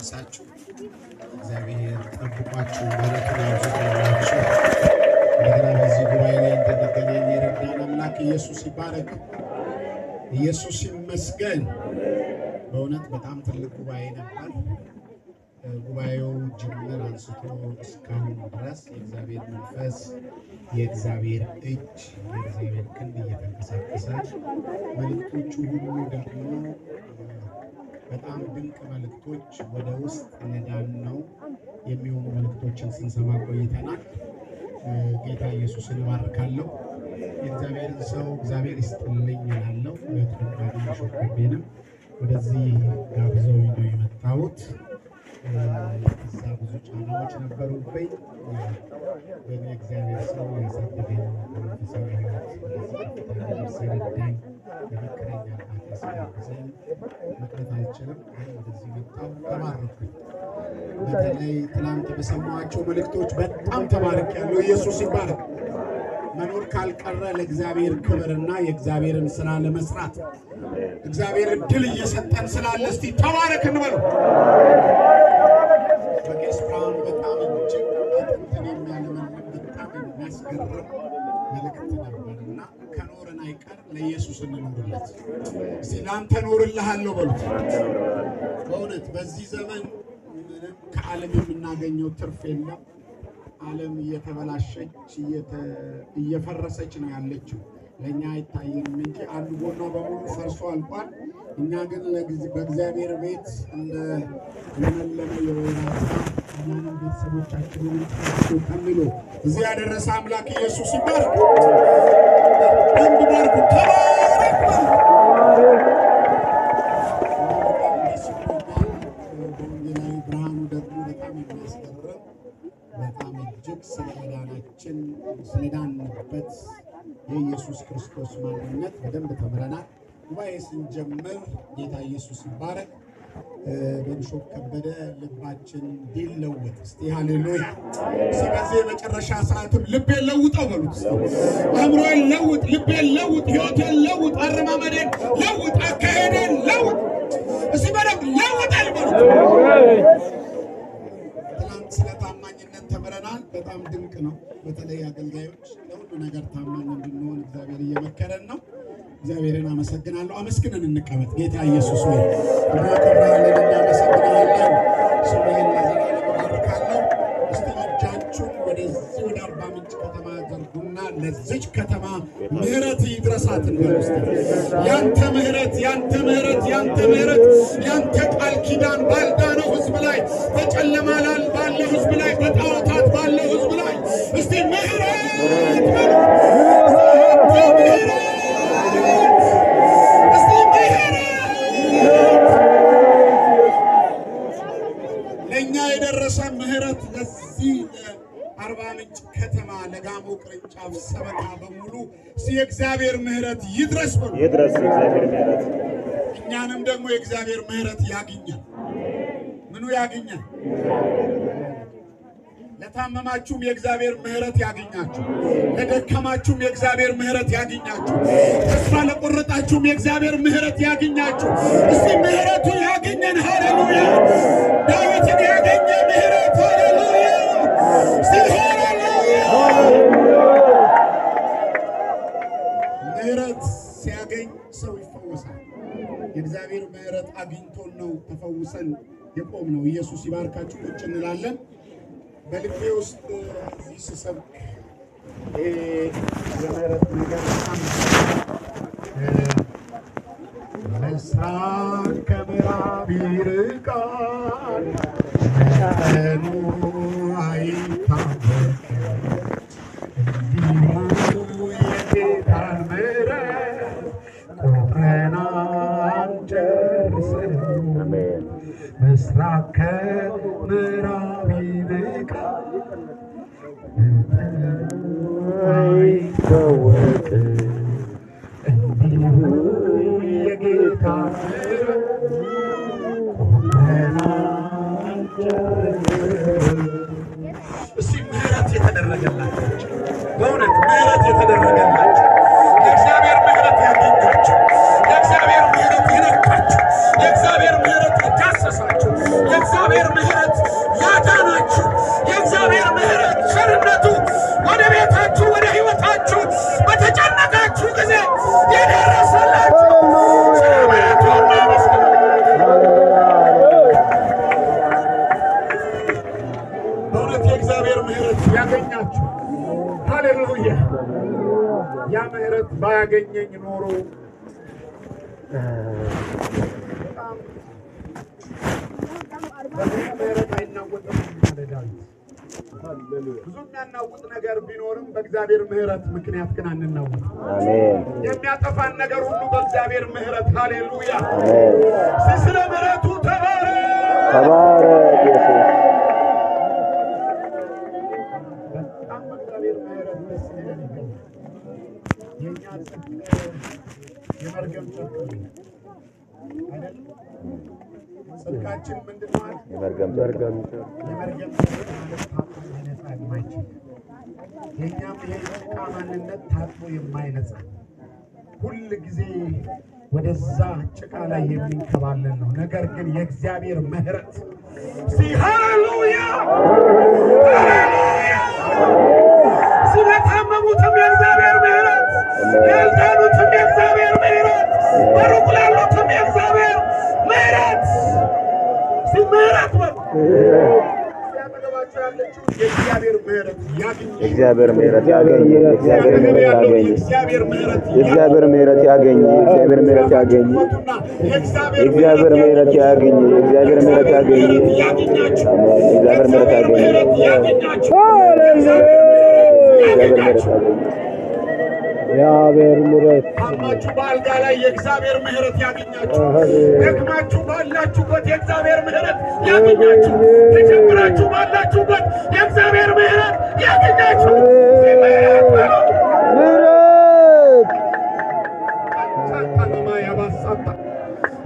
ያደረሳችሁ እግዚአብሔር ጠብቋችሁ በረከት ያብዛላችሁ። እንደገና በዚህ ጉባኤ ላይ እንድንገናኝ የረዳን አምላክ ኢየሱስ ይባረክ፣ ኢየሱስ ይመስገን። በእውነት በጣም ትልቅ ጉባኤ ነበር። ጉባኤው ጅምር አንስቶ እስካሁን ድረስ የእግዚአብሔር መንፈስ፣ የእግዚአብሔር እጅ፣ የእግዚአብሔር ክንድ እየተንቀሳቀሰ መልእክቶቹ ሁሉ ደግሞ በጣም ድንቅ መልእክቶች ወደ ውስጥ ለዳን ነው የሚሆኑ መልእክቶችን ስንሰማ ቆይተናል። ጌታ ኢየሱስን እባርካለሁ። የእግዚአብሔርን ሰው እግዚአብሔር ይስጥልኝ እላለሁ። ለተቀባይ ሾክቤንም ወደዚህ ጋብዘው ነው የመጣሁት። እዛ ብዙ ጫናዎች ነበሩብኝ። ግን የእግዚአብሔር ሰው ያሳደገኝ መንፈሳዊ ሕይወት ሲረዳኝ የመከረኛ ሲያግዘኝ መቅረት አልችልም። ወደዚህ መጣሁ፣ ተባረኩኝ። በተለይ ትናንት በሰማኋቸው መልእክቶች በጣም ተባርኬያለሁ። ኢየሱስ ይባረክ። መኖር ካልቀረ ለእግዚአብሔር ክብርና የእግዚአብሔርን ስራ ለመስራት እግዚአብሔር እድል እየሰጠን ስላለ እስቲ ተባረክ እንበለው። በቄስ ብርሃኑ በጣም እጅግ አጥንትን የሚያለመልም በጣም የሚያስገርም መልእክት ነበርና ከኖርን አይቀር ለኢየሱስ እንኖርለት። እስቲ ለአንተ ኖርልሃለሁ በሉት። በእውነት በዚህ ዘመን ከዓለም የምናገኘው ትርፍ የለም። ዓለም እየተበላሸች እየፈረሰች ነው ያለችው። ለእኛ አይታየንም እንጂ አንዱ ጎኗ በሙሉ ፈርሶ አልቋል። እኛ ግን በእግዚአብሔር ቤት እንደ ለመለመ የወይራ ዛፍ እኛንም ቤተሰቦቻችንን ቀምሎ እዚህ ያደረሰ አምላክ ኢየሱስ ይባረክ። አንድ ባርኩ ተባረክ። በወንጌላዊ ብርሃኑ ደግሞ በጣም የሚያስገርም በጣም እጅግ ስለዳናችን ስለዳንበት የኢየሱስ ክርስቶስ ማንነት በደንብ ተምረናል። ጉባኤ ስንጀምር ጌታ ኢየሱስ ይባረክ። በቢሾፕ ከበደ ልባችን እንዲለወጥ እስቲ ሃሌሉያ። በዚህ የመጨረሻ ሰዓትም ልቤን ለውጠው በሉት። አእምሮዬን ለውጥ፣ ልቤን ለውጥ፣ ሕይወቴን ለውጥ፣ አረማመዴን ለውጥ፣ አካሄዴን ለውጥ። እስቲ በደንብ ለውጠን በሉት። ትናንት ስለ ታማኝነት ተምረናል። በጣም ድንቅ ነው። በተለይ አገልጋዮች ለሁሉ ነገር ታማኝ እንድንሆን እግዚአብሔር እየመከረን ነው። እግዚአብሔርን አመሰግናለሁ። አመስግነን እንቀመጥ። ጌታ ኢየሱስ ሆይ እናከብራለን፣ እናመሰግናለን። ስምህን ለዘላለም እባርካለሁ። እስቲ እጃችሁን ወደዚህ ወደ አርባ ምንጭ ከተማ ዘርጉና ለዚች ከተማ ምሕረት ይድረሳት እንበል። ያንተ ምሕረት፣ ያንተ ምሕረት፣ ያንተ ምሕረት፣ ያንተ ቃል ኪዳን ባልዳነው ሕዝብ ላይ፣ በጨለማ ላይ ባለው ሕዝብ ላይ፣ በጣዖታት ባለው ሕዝብ ላይ እስቲ ምሕረት በሉ። ለእኛ የደረሰ ምሕረት ለዚህ አርባ ምንጭ ከተማ ለጋሞ ቅርንጫፍ ሰበካ በሙሉ የእግዚአብሔር ምሕረት ይድረስ በሉ። ይድረስ የእግዚአብሔር ምሕረት። እኛንም ደግሞ የእግዚአብሔር ምሕረት ያግኛል። ምኑ ያግኛል? ለታመማችሁም የእግዚአብሔር ምሕረት ያግኛችሁ። ለደከማችሁም የእግዚአብሔር ምሕረት ያግኛችሁ። ተስፋ ለቆረጣችሁም የእግዚአብሔር ምሕረት ያግኛችሁ። እስቲ ምሕረቱ ያገኘን። ሃሌሉያ! ዳዊትን ያገኘ ምሕረት ሃሌሉያ! እስቲ ሃሌሉያ! ምሕረት ሲያገኝ ሰው ይፈወሳል። የእግዚአብሔር ምሕረት አግኝቶን ነው ተፈውሰን የቆም ነው። ኢየሱስ ይባርካችሁ። ቁጭ እንላለን። በልቤ ውስጥ እዚህ ስሰብክ የምሕረት ነገር ምስራቅ ከምዕራብ ይርቃል፣ ቀኑ አይታወቅም። እንዲሁ የጌታን ምሕረት ቆጥረን አንጨርሰውም። ምስራቅ ከምዕራብ ይርቃል፣ አይታወቅም። እንዲሁ የጌታን ምሕረት ቆጥረን አንጨርሰውም። እስቲ ምሕረት የተደረገላቸው በእውነት ምሕረት የተደረገላቸው የእግዚአብሔር ምሕረት ያገኛቸው የእግዚአብሔር ምሕረት የነካቸው የእግዚአብሔር ምሕረት የዳሰሳቸው የእግዚአብሔር የእግዚአብሔር ምሕረት ያዳናችሁ የእግዚአብሔር ምሕረት ቸርነቱ ወደ ቤታችሁ ወደ ሕይወታችሁ በተጨነቃችሁ ጊዜ የደረሰላችሁ ስለምሕረቱና መስገኑ በእውነት የእግዚአብሔር ምሕረት ያገኛችሁ። ሃሌሉያ! ያ ምሕረት ባያገኘኝ ኖሮ ምሕረት አይናወጥም አለ ዳዊት። ብዙ የሚያናውጥ ነገር ቢኖርም በእግዚአብሔር ምሕረት ምክንያት ግን አንናወጥ። የሚያጠፋን ነገር ሁሉ በእግዚአብሔር ምሕረት። ሃሌሉያ! ስለ ምሕረቱ ተባረክ ኢየሱስ። በጣም በእግዚአብሔር ምሕረት ደስ ይለን ይገባል። የእኛ ጽድቅ የመርገም ጽድቅ አይደል? ጽድቃችን ምንድን ነው? የመርገም ጽድቅ ማለት ታጥቦ ሊነጻ የማይችል የእኛም የጭቃ ማንነት ታጥቦ የማይነጻ ሁል ጊዜ ወደዛ ጭቃ ላይ የሚንከባለን ነው። ነገር ግን የእግዚአብሔር ምሕረት ሃሌሉያ! ሃሌሉያ! ስለታመሙትም የእግዚአብሔር ምሕረት፣ ያልዳኑትም የእግዚአብሔር ምሕረት፣ በሩቅ ላሉትም የእግዚአብሔር ምሕረት ምሕረት ነው። ሲያጠገባቸው ያለችው የእግዚአብሔር ምሕረት ያገኝ፣ የእግዚአብሔር ምሕረት ያገኝ፣ የእግዚአብሔር ምሕረት ያገኝ፣ የእግዚአብሔር ምሕረት ያገኝ፣ የእግዚአብሔር ምሕረት ያገኝ፣ የእግዚአብሔር ምሕረት ያገኝ፣ የእግዚአብሔር ምሕረት ያገኝ፣ የእግዚአብሔር ምሕረት ያገኛችሁ። የእግዚአብሔር ምሕረት ታማችሁ በአልጋ ላይ የእግዚአብሔር ምሕረት ያገኛችሁ። ደክማችሁ ባላችሁበት የእግዚአብሔር ምሕረት ያገኛችሁ። ተቸግራችሁ ባላችሁበት የእግዚአብሔር ምሕረት ያገኛችሁ። ምሕረት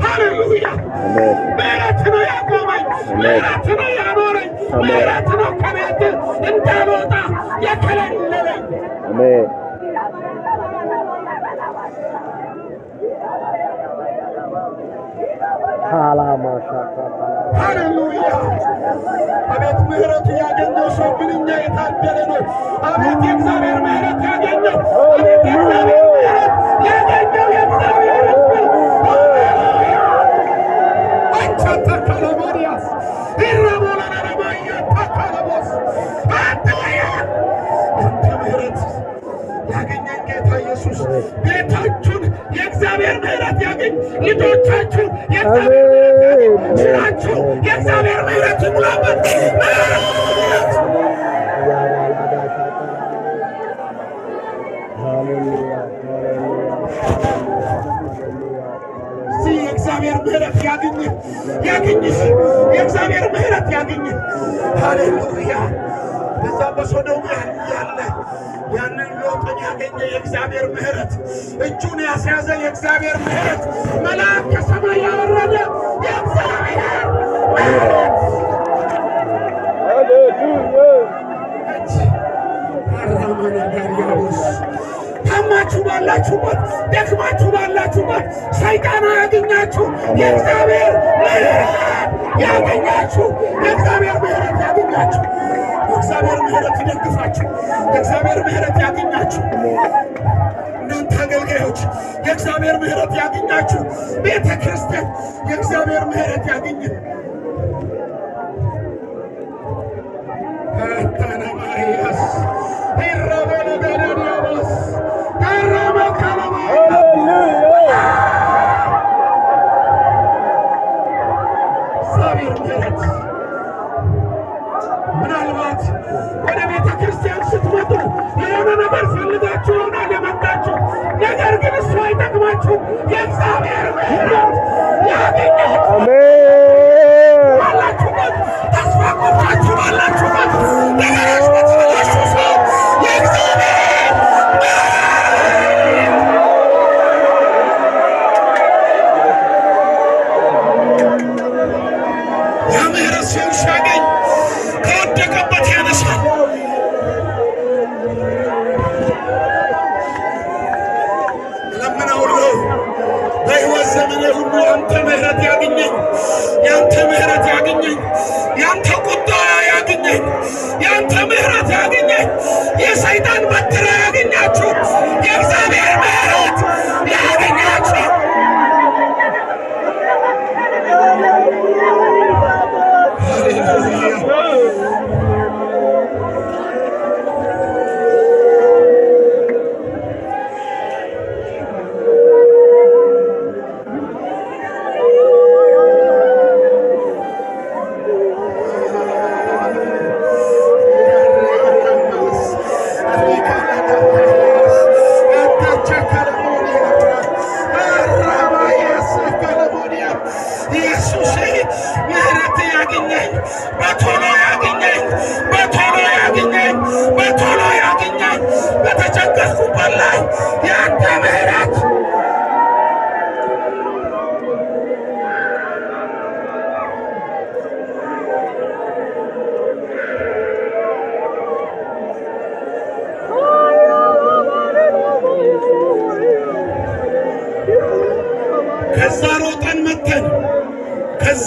ሃሌሉያ! ምሕረት ነው ያቆመኝ፣ ምሕረት ነው ያኖረኝ፣ ምሕረት ነው ከቤት እንዳልወጣ የከለለለኝ። አሜን። ሃሌሉያ! አቤት ምሕረቱ ያገኘው ሰው ምንኛ የታደለ ነው! አቤት የእግዚአብሔር ምሕረት ያገኘው! አቤት የእግዚአብሔር ምሕረት ያገኘው! የእግዚአብሔር አንቻታ ካላማሪያስ ኢራቦላናማያ ታካላቦስ አንተያ አንተ ምሕረት ያገኘን ጌታ ኢየሱስ ቤታችሁን የእግዚአብሔር ምሕረት ያገኝ፣ ልጆቻችሁ የእግዚአብሔር ምሕረት ያገኝ፣ ስራችሁ የእግዚአብሔር ምሕረት ይሙላበት። የእግዚአብሔር ምሕረት ያገኝህ ያገኝሽ፣ የእግዚአብሔር ምሕረት ያገኝህ። ሃሌሉያ! በዛ በሶዶም ያለ ያንን ሎጥን ያገኘ የእግዚአብሔር ምሕረት፣ እጁን ያስያዘ የእግዚአብሔር ምሕረት፣ መልአክ ከሰማይ ያወረደ የእግዚአብሔር ምሕረት። ሃሌሉያ! አራማና ጋሪያቦስ ታማችሁ ባላችሁበት፣ ደክማችሁ ባላችሁበት ሰይጣን ያገኛችሁ፣ የእግዚአብሔር ምሕረት ያገኛችሁ፣ የእግዚአብሔር ምሕረት ያገኛችሁ፣ የእግዚአብሔር ምሕረት ይደግፋችሁ፣ የእግዚአብሔር ምሕረት ያገኛችሁ። እናንተ አገልጋዮች የእግዚአብሔር ምሕረት ያገኛችሁ። ቤተ ክርስቲያን የእግዚአብሔር ምሕረት ያገኝ። ታናማሪያስ ኢራቦለጋዳዲያባስ ታራማካላማ እግዚአብሔር ምሕረት ምናልባት ወደ ቤተ ክርስቲያን ስትመጡ የሆነ ነገር ፈልጋችሁ ይሆናል የመጣችሁ። ነገር ግን እሱ አይጠቅማችሁ። የእግዚአብሔር ምሕረት ያገኛችሁ። ባላችሁበት ተስፋ ቆርጣችሁ ባላችሁበት ነገሮች በተበላሹ ሰው የእግዚአብሔር የምሕረት ሰው ሲያገኝ ከወደቀበት ያነሳል። ለምነውልህ በሕይወት ዘመኔ ሁሉ ያንተ ምሕረት ያገኘኝ፣ ያንተ ምሕረት ያገኘኝ፣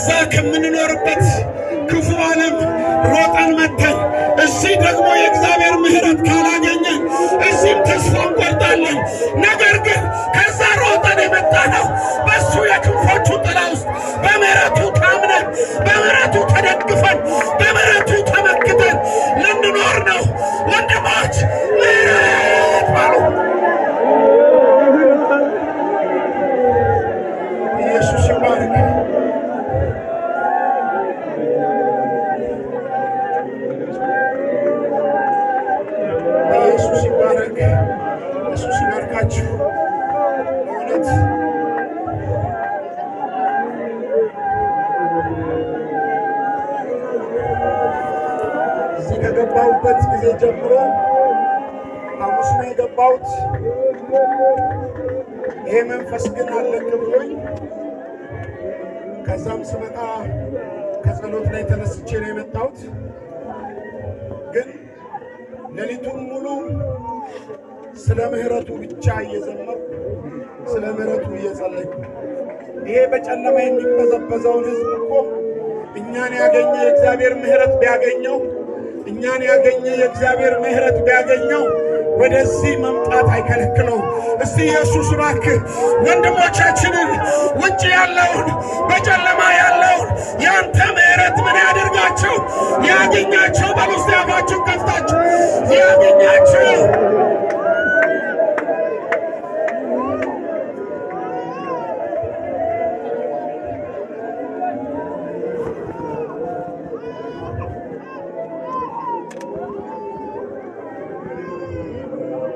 ከዛ ከምንኖርበት ክፉ ዓለም ሮጠን መተን እዚህ ደግሞ የእግዚአብሔር ምሕረት ካላገኘን እዚህም ተስፋ እንቆርጣለን። ነገር ግን ከዛ ሮጠን የመጣ ነው በሱ የክንፎቹ ጥላ ውስጥ በምሕረቱ ታምነን በምሕረቱ ተደግፈን በምሕረቱ ተመክተን ልንኖር ነው። ወንድሞች ምሕረት ባሉ ኢየሱስ ይባረክ። ኢየሱስ ይባረክ። ኢየሱስ ይባርካችሁ። በእውነት እዚህ ከገባሁበት ጊዜ ጀምሮ ሐሙስ ነው የገባሁት። ይሄ መንፈስ ግን አለቅ ብሎኝ ከዛም ስመጣ ከጸሎት ላይ ተነስቼ ነው የመጣሁት። ግን ሌሊቱን ሙሉ ስለ ምሕረቱ ብቻ እየዘመርኩ ስለ ምሕረቱ እየጸለይኩ ይሄ በጨለማ የሚበዘበዘውን ሕዝብ እኮ እኛን ያገኘ የእግዚአብሔር ምሕረት ቢያገኘው እኛን ያገኘ የእግዚአብሔር ምሕረት ቢያገኘው ወደዚህ መምጣት አይከለክለው። እስቲ ኢየሱስ እባክህ ወንድሞቻችንን ውጭ ያለውን በጨለማ ያለውን ያንተ ምሕረት ምን ያድርጋቸው? ያገኛቸው። በውስጥ ያፋችሁን ከፍታችሁ ያገኛቸው።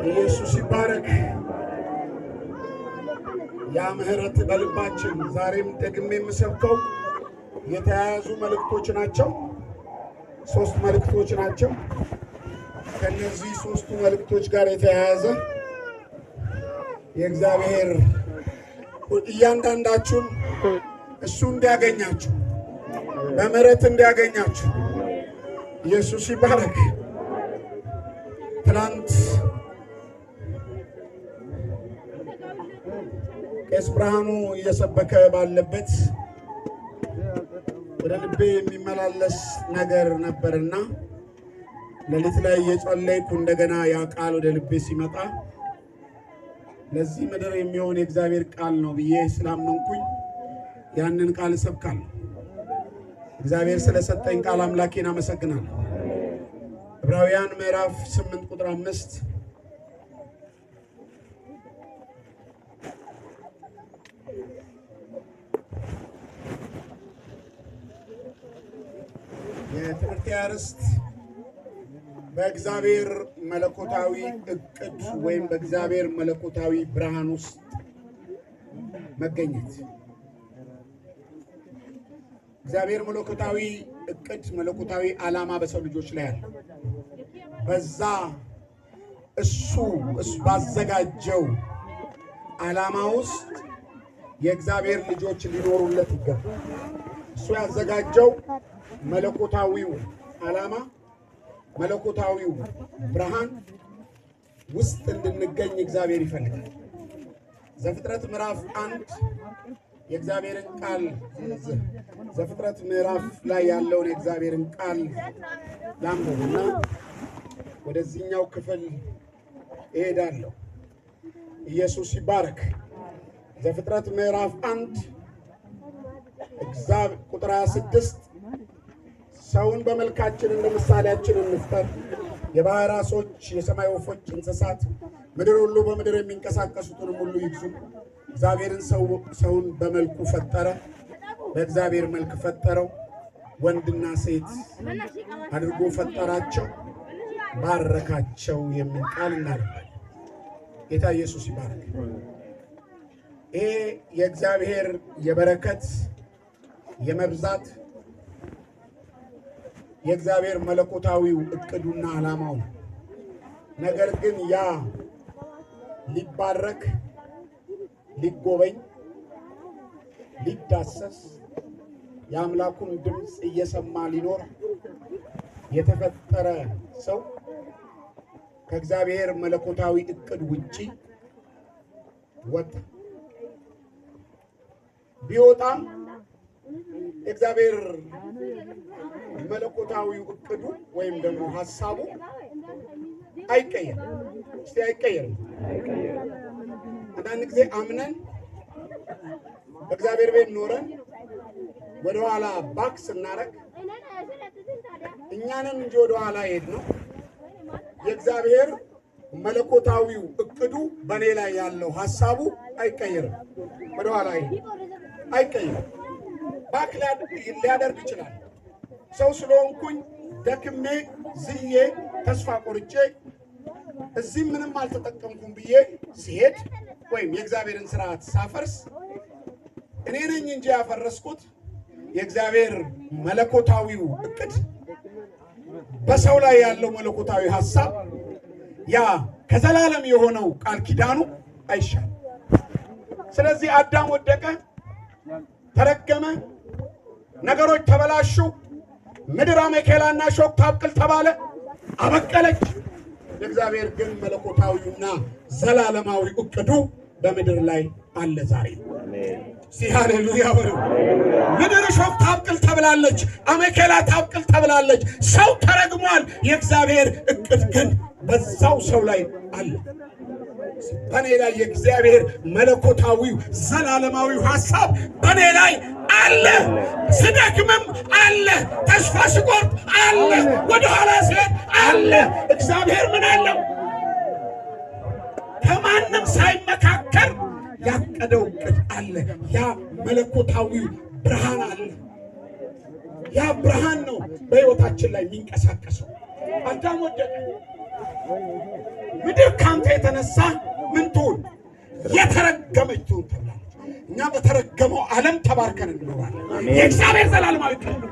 ኢየሱስ ይባረክ። ያ ምሕረት በልባችን ዛሬም ደግሜ የምሰብከው የተያያዙ መልእክቶች ናቸው። 3 መልእክቶች ናቸው። ከነዚህ 3ቱ መልእክቶች ጋር የተያያዘ የእግዚአብሔር እያንዳንዳችሁን እሱ እንዲያገኛችሁ በምሕረት እንዲያገኛችሁ ኢየሱስ ይባረክ። ትናንት ቄስ ብርሃኑ እየሰበከ ባለበት ወደ ልቤ የሚመላለስ ነገር ነበርና ሌሊት ላይ እየጸለይኩ እንደገና ያ ቃል ወደ ልቤ ሲመጣ ለዚህ ምድር የሚሆን የእግዚአብሔር ቃል ነው ብዬ ስላመንኩኝ ያንን ቃል እሰብካለሁ። እግዚአብሔር ስለሰጠኝ ቃል አምላኬን አመሰግናለሁ። ዕብራውያን ምዕራፍ 8 ቁጥር 5 የትምህርት አርዕስት በእግዚአብሔር መለኮታዊ እቅድ ወይም በእግዚአብሔር መለኮታዊ ብርሃን ውስጥ መገኘት። እግዚአብሔር መለኮታዊ እቅድ መለኮታዊ ዓላማ በሰው ልጆች ላይ አለ። በዛ እሱ ባዘጋጀው ዓላማ ውስጥ የእግዚአብሔር ልጆች ሊኖሩለት ይገባል። እሱ ያዘጋጀው መለኮታዊው ዓላማ መለኮታዊው ብርሃን ውስጥ እንድንገኝ እግዚአብሔር ይፈልጋል። ዘፍጥረት ምዕራፍ 1 የእግዚአብሔርን ቃል ዘፍጥረት ምዕራፍ ላይ ያለውን የእግዚአብሔርን ቃል ላንብብና ወደዚህኛው ክፍል እሄዳለሁ። ኢየሱስ ይባረክ። ዘፍጥረት ምዕራፍ 1 ቁጥር 26 ሰውን በመልካችን እንደ ምሳሌያችን እንፍጠር፣ የባሕር ዓሦች፣ የሰማይ ወፎች፣ እንስሳት፣ ምድር ሁሉ በምድር የሚንቀሳቀሱትንም ሁሉ ይግዙ። እግዚአብሔርን ሰውን በመልኩ ፈጠረ፣ በእግዚአብሔር መልክ ፈጠረው፣ ወንድና ሴት አድርጎ ፈጠራቸው፣ ባረካቸው የሚል ቃል እናነባለን። ጌታ ኢየሱስ ይባረክ። ይሄ የእግዚአብሔር የበረከት የመብዛት የእግዚአብሔር መለኮታዊው እቅዱና ዓላማው ነው። ነገር ግን ያ ሊባረክ ሊጎበኝ ሊዳሰስ የአምላኩን ድምፅ እየሰማ ሊኖር የተፈጠረ ሰው ከእግዚአብሔር መለኮታዊ እቅድ ውጪ ወጣ። ቢወጣም እግዚአብሔር መለኮታዊ እቅዱ ወይም ደግሞ ሐሳቡ አይቀየርም። እስቲ አይቀየርም። አንዳንድ ጊዜ አምነን በእግዚአብሔር ቤት ኖረን ወደ ኋላ ባክ ስናረግ እኛንን እንጂ ወደ ኋላ ሄድነው የእግዚአብሔር መለኮታዊው እቅዱ በኔ ላይ ያለው ሐሳቡ አይቀየርም። ወደ ኋላ አይቀየርም። ባክ ሊያደርግ ይችላል። ሰው ስለሆንኩኝ ደክሜ ዝዬ ተስፋ ቆርጬ እዚህ ምንም አልተጠቀምኩም ብዬ ሲሄድ ወይም የእግዚአብሔርን ስርዓት ሳፈርስ እኔ ነኝ እንጂ ያፈረስኩት የእግዚአብሔር መለኮታዊው እቅድ በሰው ላይ ያለው መለኮታዊ ሐሳብ ያ ከዘላለም የሆነው ቃል ኪዳኑ አይሻል። ስለዚህ አዳም ወደቀ፣ ተረገመ፣ ነገሮች ተበላሹ፣ ምድር አሜከላና ሾክ ታብቅል ተባለ፣ አበቀለች። የእግዚአብሔር ግን መለኮታዊውና ዘላለማዊ እቅዱ በምድር ላይ አለ ዛሬ። ሃሌሉያ በሉ። ምድር ሾክ ታብቅል ተብላለች፣ አሜከላ ታብቅል ተብላለች። ሰው ተረግሟል። የእግዚአብሔር እቅድ ግን በዛው ሰው ላይ አለ። በኔ ላይ የእግዚአብሔር መለኮታዊው ዘላለማዊው ሐሳብ በኔ ላይ አለ። ስደክምም አለ፣ ተስፋ ስቆርጥ አለ፣ ወደ ኋላ ስሄድ አለ። እግዚአብሔር ምን አለው? ከማንም ሳይመካከር ያቀደው እቅድ አለ። ያ መለኮታዊው ብርሃን አለ። ያ ብርሃን ነው በሕይወታችን ላይ የሚንቀሳቀሰው። አዳም ወደቀ። ምድር ካንተ የተነሳ ምን ትሁን? የተረገመች ትሁን ተብላለች። እኛ በተረገመው ዓለም ተባርከን እንኖራለን። የእግዚአብሔር ዘላለማዊ እቅድ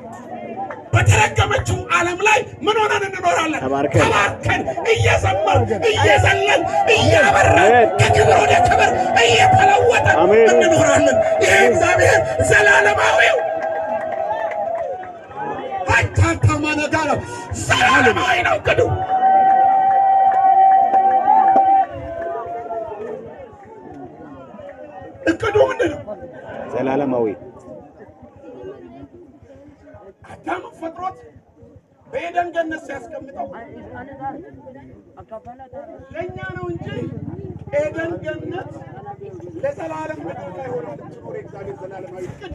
በተረገመችው ዓለም ላይ ምን ሆነን እንኖራለን? ተባርከን እየዘመርን እየዘለን እያበራን ከክብር ወደ ክብር እየተለወጠን እንኖራለን። ይሄ እግዚአብሔር ዘላለማዊው አይታታማ ነገር ነው። ዘላለማዊ ነው እቅዱ። እቅዱ ምንድን ነው? ዘላለማዊ። አዳም ፈጥሮት በኤደን ገነት ሲያስቀምጠው ለእኛ ነው እንጂ ኤደን ገነት ለዘላለም ምድር ላይ ሆና ልትኖር የእግዚአብሔር ዘላለማዊ እቅድ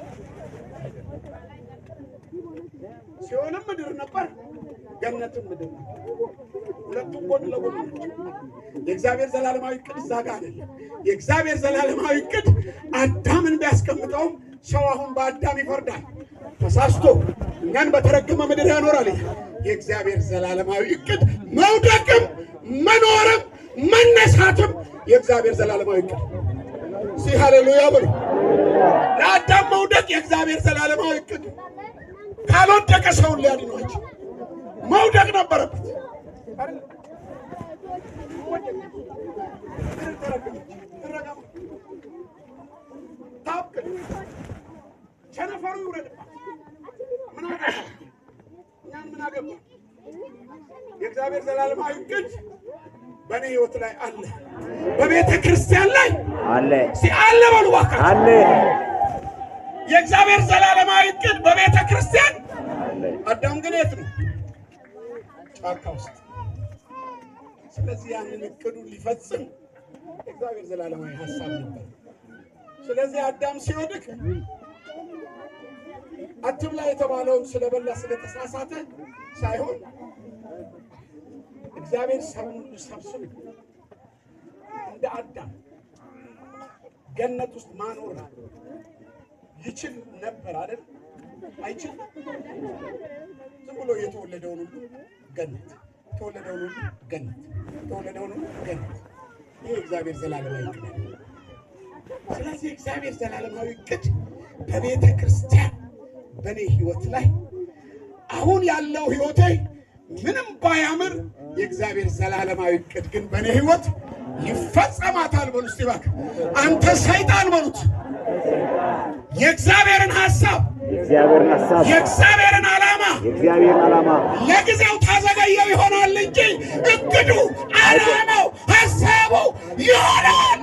ሲሆንም ምድር ነበር፣ ገነትም ምድር ነበር። ሁለቱም ጎን ለጎን የእግዚአብሔር ዘላለማዊ እቅድ እዛ ጋር አይደለም። የእግዚአብሔር ዘላለማዊ እቅድ አዳምን ቢያስቀምጠውም ሰው አሁን በአዳም ይፈርዳል። ተሳስቶ እኛን በተረገመ ምድር ያኖራል። የእግዚአብሔር ዘላለማዊ እቅድ መውደቅም መኖርም መነሳትም የእግዚአብሔር ዘላለማዊ እቅድ። ሃሌሉያ በሉ። ለአዳም መውደቅ የእግዚአብሔር ዘላለማዊ እቅድ። ካልወደቀ ሰውን ሊያድነው አይችልም። መውደቅ ነበረበት። ቸነፈሩ ይውረድባት። ምን አገባ? የእግዚአብሔር ዘላለማዊ እቅድ በእኔ ሕይወት ላይ አለ፣ በቤተ ክርስቲያን ላይ አለ። አለ በሉ እባክህ አለ። የእግዚአብሔር ዘላለማዊ እቅድ በቤተ ክርስቲያን አለ። አዳም ግን የት ነው? ጫካ ውስጥ። ስለዚህ ያንን እቅዱን ሊፈጽም የእግዚአብሔር ዘላለማዊ ሐሳብ ነበር። ስለዚህ አዳም ሲወድቅ አትብላ የተባለውን ስለበላ ስለተሳሳተ ሳይሆን እግዚአብሔር ሰውን ሰብስቦ እንደ አዳም ገነት ውስጥ ማኖር ይችል ነበር አይደል? አይችል። ዝም ብሎ የተወለደውን ሁሉ ገነት፣ የተወለደውን ሁሉ ገነት፣ የተወለደውን ሁሉ ገነት። ይህ እግዚአብሔር ዘላለማዊ እቅድ ነው። ስለዚህ እግዚአብሔር ዘላለማዊ እቅድ በቤተ ክርስቲያን በእኔ ሕይወት ላይ አሁን ያለው ሕይወቴ ምንም ባያምር የእግዚአብሔር ዘላለማዊ እቅድ ግን በእኔ ሕይወት ይፈጸማታል። በሉ እስቲ እባክህ አንተ ሰይጣን በሉት የእግዚአብሔርን ሐሳብ የእግዚአብሔርን ዓላማ ለጊዜው ታዘገየው ይሆናል እንጂ እቅዱ ዓላማው ሐሳቡ ይሆናል።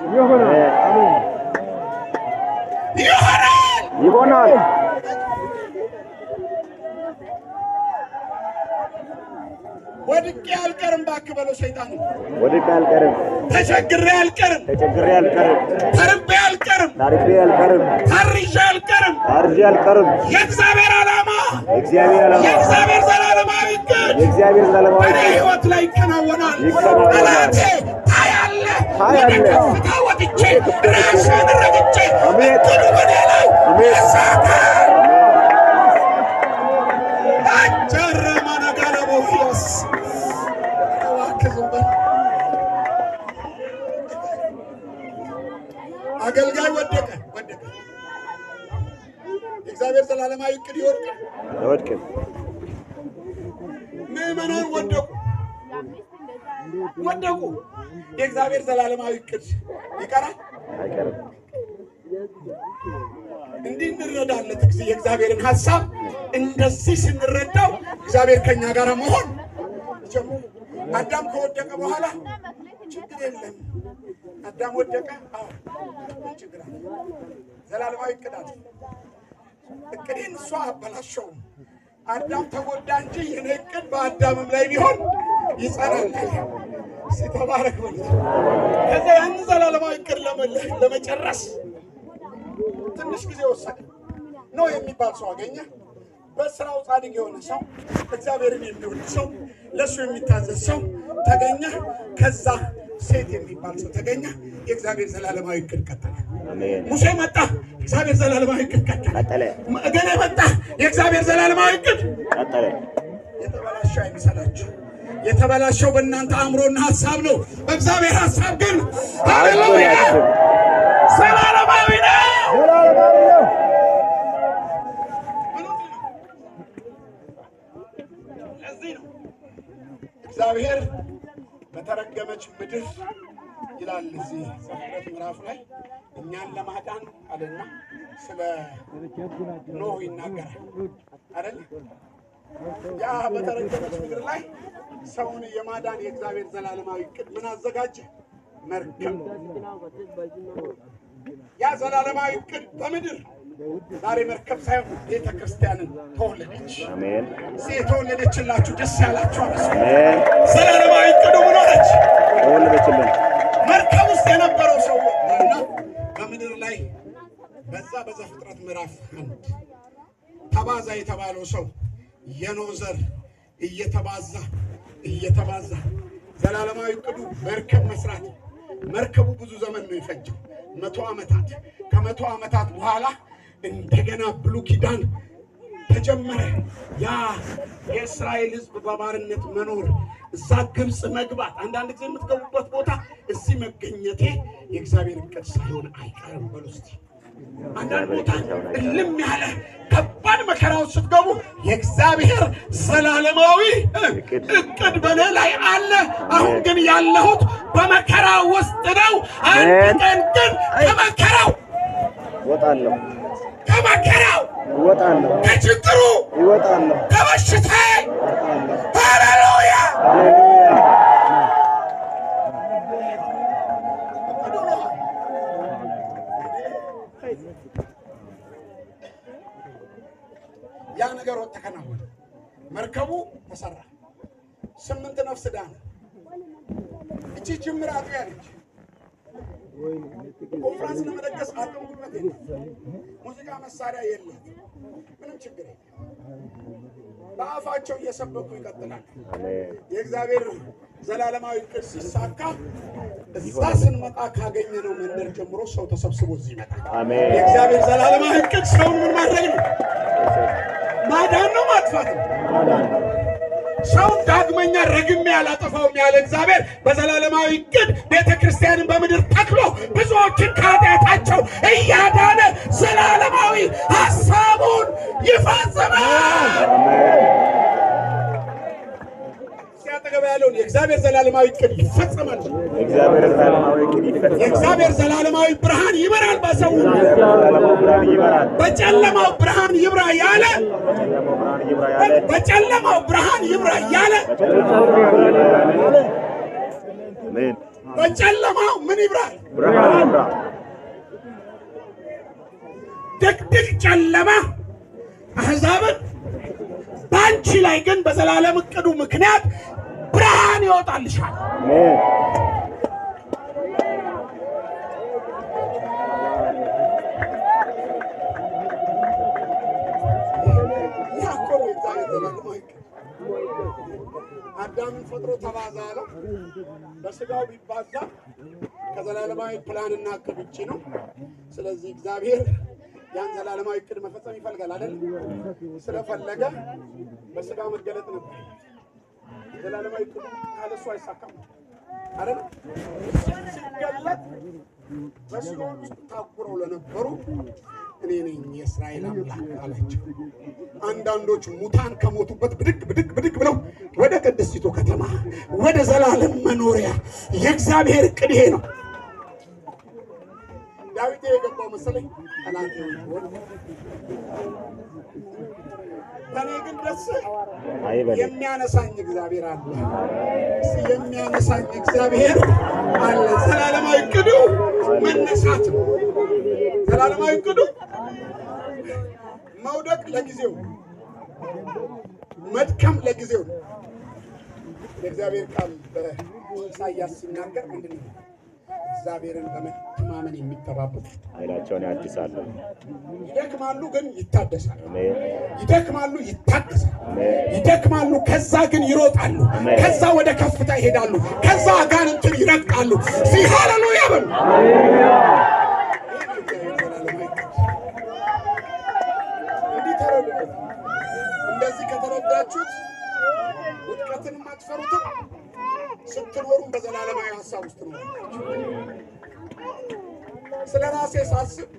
ወድቄ አልቀርም ባክ በለው ሰይጣን ወድቄ አልቀርም ተቸግሬ አልቀርም ተርቤ አልቀርም ታርዤ አልቀርም የእግዚአብሔር ዓላማ የእግዚአብሔር ዘላለማዊ ዕቅድ በእኔ ሕይወት ላይ ይከናወናል። ጠላቴ ታያለህ ወደ ከፍታ ወጥቼ ራስህን ረግጬ ዕቅዱ በእኔ ላይ ይሳካል። አገልጋይ ወደቀ የእግዚአብሔር ዘላለማዊ ዕቅድ ይወድቃል። ምዕመናን ወደቁ የእግዚአብሔር ዘላለማዊ ዕቅድ ይቀራል አይቀርም። እንዲህ እንረዳለት የእግዚአብሔርን ሐሳብ እንደዚህ ስንረዳው እግዚአብሔር ከኛ ጋር መሆን ጀመረ። አዳም ከወደቀ በኋላ ችግር የለም። አዳም ወደቀ፣ አዎ ችግር አለ። ዘላለማዊ ዕቅድ አለ። ዕቅዴን እሷ አበላሸው። አዳም ተጎዳ እንጂ የኔ ዕቅድ በአዳምም ላይ ቢሆን ይጸናል። ሲተባረክ ማለት ከዛ ያን ዘላለማዊ ዕቅድ ለመጨረስ ትንሽ ጊዜ ወሰደ። ነው የሚባል ሰው አገኘ። በስራው ጻድቅ የሆነ ሰው፣ እግዚአብሔርን የሚወድ ሰው፣ ለሱ የሚታዘዝ ሰው ተገኘ። ከዛ ሴት የሚባል ሰው ተገኘ። የእግዚአብሔር ዘላለማዊ ዕቅድ ቀጠለ። ሙሴ መጣ፣ እግዚአብሔር ዘላለማዊ ዕቅድ ቀጠለ። እገሌ መጣ፣ የእግዚአብሔር ዘላለማዊ ዕቅድ ቀጠለ። የተበላሸው አይምሰላችሁ። የተበላሸው በእናንተ አእምሮና ሐሳብ ነው። በእግዚአብሔር ሐሳብ ግን ሃሌሉያ ዘላለማዊ ነው። ለዚህ ነው እግዚአብሔር በተረገመች ምድር ይላል እዚህ ዘፍጥረት ምዕራፍ ላይ እኛን ለማዳን አለና ስለ ኖህ ይናገራል አይደል? ያ በተረገመች ምድር ላይ ሰውን የማዳን የእግዚአብሔር ዘላለማዊ ዕቅድ ምን አዘጋጀ? መርከብ። ያ ዘላለማዊ ዕቅድ በምድር ዛሬ መርከብ ሳይሆን ቤተ ክርስቲያንን ተወለደች። አሜን። የተወለደችላችሁ ደስ ያላችሁ አሜን። ዘላለማዊ ዕቅዱ ምን ሆነች? ተወለደችልን። መርከብ ውስጥ የነበረው ሰው እና በምድር ላይ በዛ በዘፍጥረት ምዕራፍ 1 ተባዛ የተባለው ሰው የኖህ ዘር እየተባዛ ዘላለማዊ ዕቅዱ መርከብ መስራት። መርከቡ ብዙ ዘመን ነው የፈጀው፣ 100 ዓመታት። ከ100 ዓመታት በኋላ እንደገና ብሉይ ኪዳን ተጀመረ። ያ የእስራኤል ሕዝብ በባርነት መኖር፣ እዛ ግብፅ መግባት፣ አንዳንድ ጊዜ የምትገቡበት ቦታ እዚህ መገኘቴ የእግዚአብሔር ዕቅድ ሳይሆን አይቀርም በሉ እስቲ። አንዳንድ ቦታ እልም ያለ ከባድ መከራዎች ስትገቡ የእግዚአብሔር ዘላለማዊ ዕቅድ በእኔ ላይ አለ። አሁን ግን ያለሁት በመከራ ውስጥ ነው። አንድ ቀን ግን ከመከራው እወጣለሁ፣ ከችግሩ እወጣለሁ፣ ከበሽታዬ ሃሌሉያ ያ ነገር ተከናወነ። መርከቡ ተሰራ። 8 ነፍስ ዳነ። እቺ ጅምር አጥቢያ ነች። ኮንፈረንስ ለመደገስ አቅም ጉልበት የለም። ሙዚቃ መሳሪያ የለም። ምንም ችግር የለም። በአፋቸው እየሰበኩ ይቀጥላል። የእግዚአብሔር ዘላለማዊ ዕቅድ ሲሳካ እዛ ስንመጣ ካገኘነው መንደር ጀምሮ ሰው ተሰብስቦ እዚህ ይመጣል። አሜን። የእግዚአብሔር ዘላለማዊ ዕቅድ ሰውን ምን ማድረግ ነው? ማዳን ነው፣ ማጥፋት ነው። ሰው ዳግመኛ ረግሜ ያላጠፋውም ያለ እግዚአብሔር በዘላለማዊ ዕቅድ ቤተ ክርስቲያንን በምድር ተክሎ ብዙዎችን ከኃጢአታቸው እያዳነ ዘላለማዊ ሐሳቡን ይፈጽማል። ሲያጠገብ ያለውን የእግዚአብሔር ዘላለማዊ ዕቅድ ይፈጽማል። የእግዚአብሔር ዘላለማዊ ብርሃን ይበራል። በሰው በጨለማው ብርሃን ይብራ ያለ በጨለማው ብርሃን ይብራ ያለ በጨለማው ምን ይብራል? ብርሃን ይብራ። ድቅድቅ ጨለማ አሕዛብን በአንቺ ላይ ግን በዘላለም ዕቅዱ ምክንያት ብርሃን ይወጣልሻል። አሜን። አዳምን ፈጥሮ ተባዛ አለው። በስጋው ቢባዛ ከዘላለማዊ ፕላንና ዕቅድ ውጪ ነው። ስለዚህ እግዚአብሔር ያን ዘላለማዊ ዕቅድ መፈጸም ይፈልጋል አይደል? ስለፈለገ በስጋው መገለጥ ነበር። ዘላለማዊ ዕቅዱ ካለሱ አይሳካም አይደል? ሲገለጥ በሲኦል ውስጥ ታጉረው ለነበሩ እኔ ነኝ የእስራኤል አምላክ አላቸው። አንዳንዶች ሙታን ከሞቱበት ብድግ ብለው ወደ ቅድስቲቱ ከተማ ወደ ዘላለም መኖሪያ የእግዚአብሔር ዕቅድ ይሄ ነው። ዳዊት የገባው መሰለኝ ጠላቴ ሆይ በእኔ ግን ደስ የሚያነሳኝ እግዚአብሔር አለ። የሚያነሳኝ እግዚአብሔር አለ። ዘላለማዊ ዕቅዱ መነሳት ነው። ዘላለማዊ ዕቅዱ መውደቅ ለጊዜው፣ መድከም ለጊዜው። የእግዚአብሔር ቃል በኢሳይያስ ሲናገር ምንድን ነው? እግዚአብሔርን በመተማመን የሚተባበሩ ኃይላቸውን ያድሳሉ። ይደክማሉ ግን ይታደሳሉ። ይደክማሉ ይታደሳሉ። ይደክማሉ ከዛ ግን ይሮጣሉ። ከዛ ወደ ከፍታ ይሄዳሉ። ከዛ አጋንንትን ይረግጣሉ። ሃሌሉያ በሉ። እንደዚህ ከተረዳችሁት ውድቀትንም አትፈሩትም። ስትኖሩም በዘላለማዊ ሀሳብ ውስጥ ነው። ስለ ራሴ ሳስብ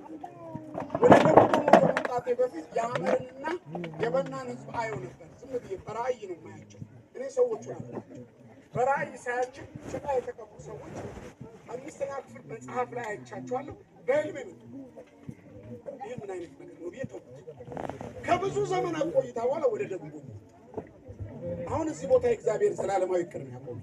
ወደ ደቡብ ከመምጣቴ በፊት የሐመርንና የበናን ሕዝብ አየው ነበር። ዝም ብዬ በራእይ ነው የማያቸው። እኔ ሰዎቹ ናቸው በራእይ ሳያቸው ጭቃ የተቀቡ ሰዎች 5ኛ ክፍል መጽሐፍ ላይ አይቻቸዋለሁ። በህልሜ ነው። ይህ ምን አይነት ነገር ነው ብዬ ተውኩት። ከብዙ ዘመናት ቆይታ በኋላ ወደ ደቡብ አሁን እዚህ ቦታ የእግዚአብሔር ዘላለማዊ ዕቅድ ነው ያቆመው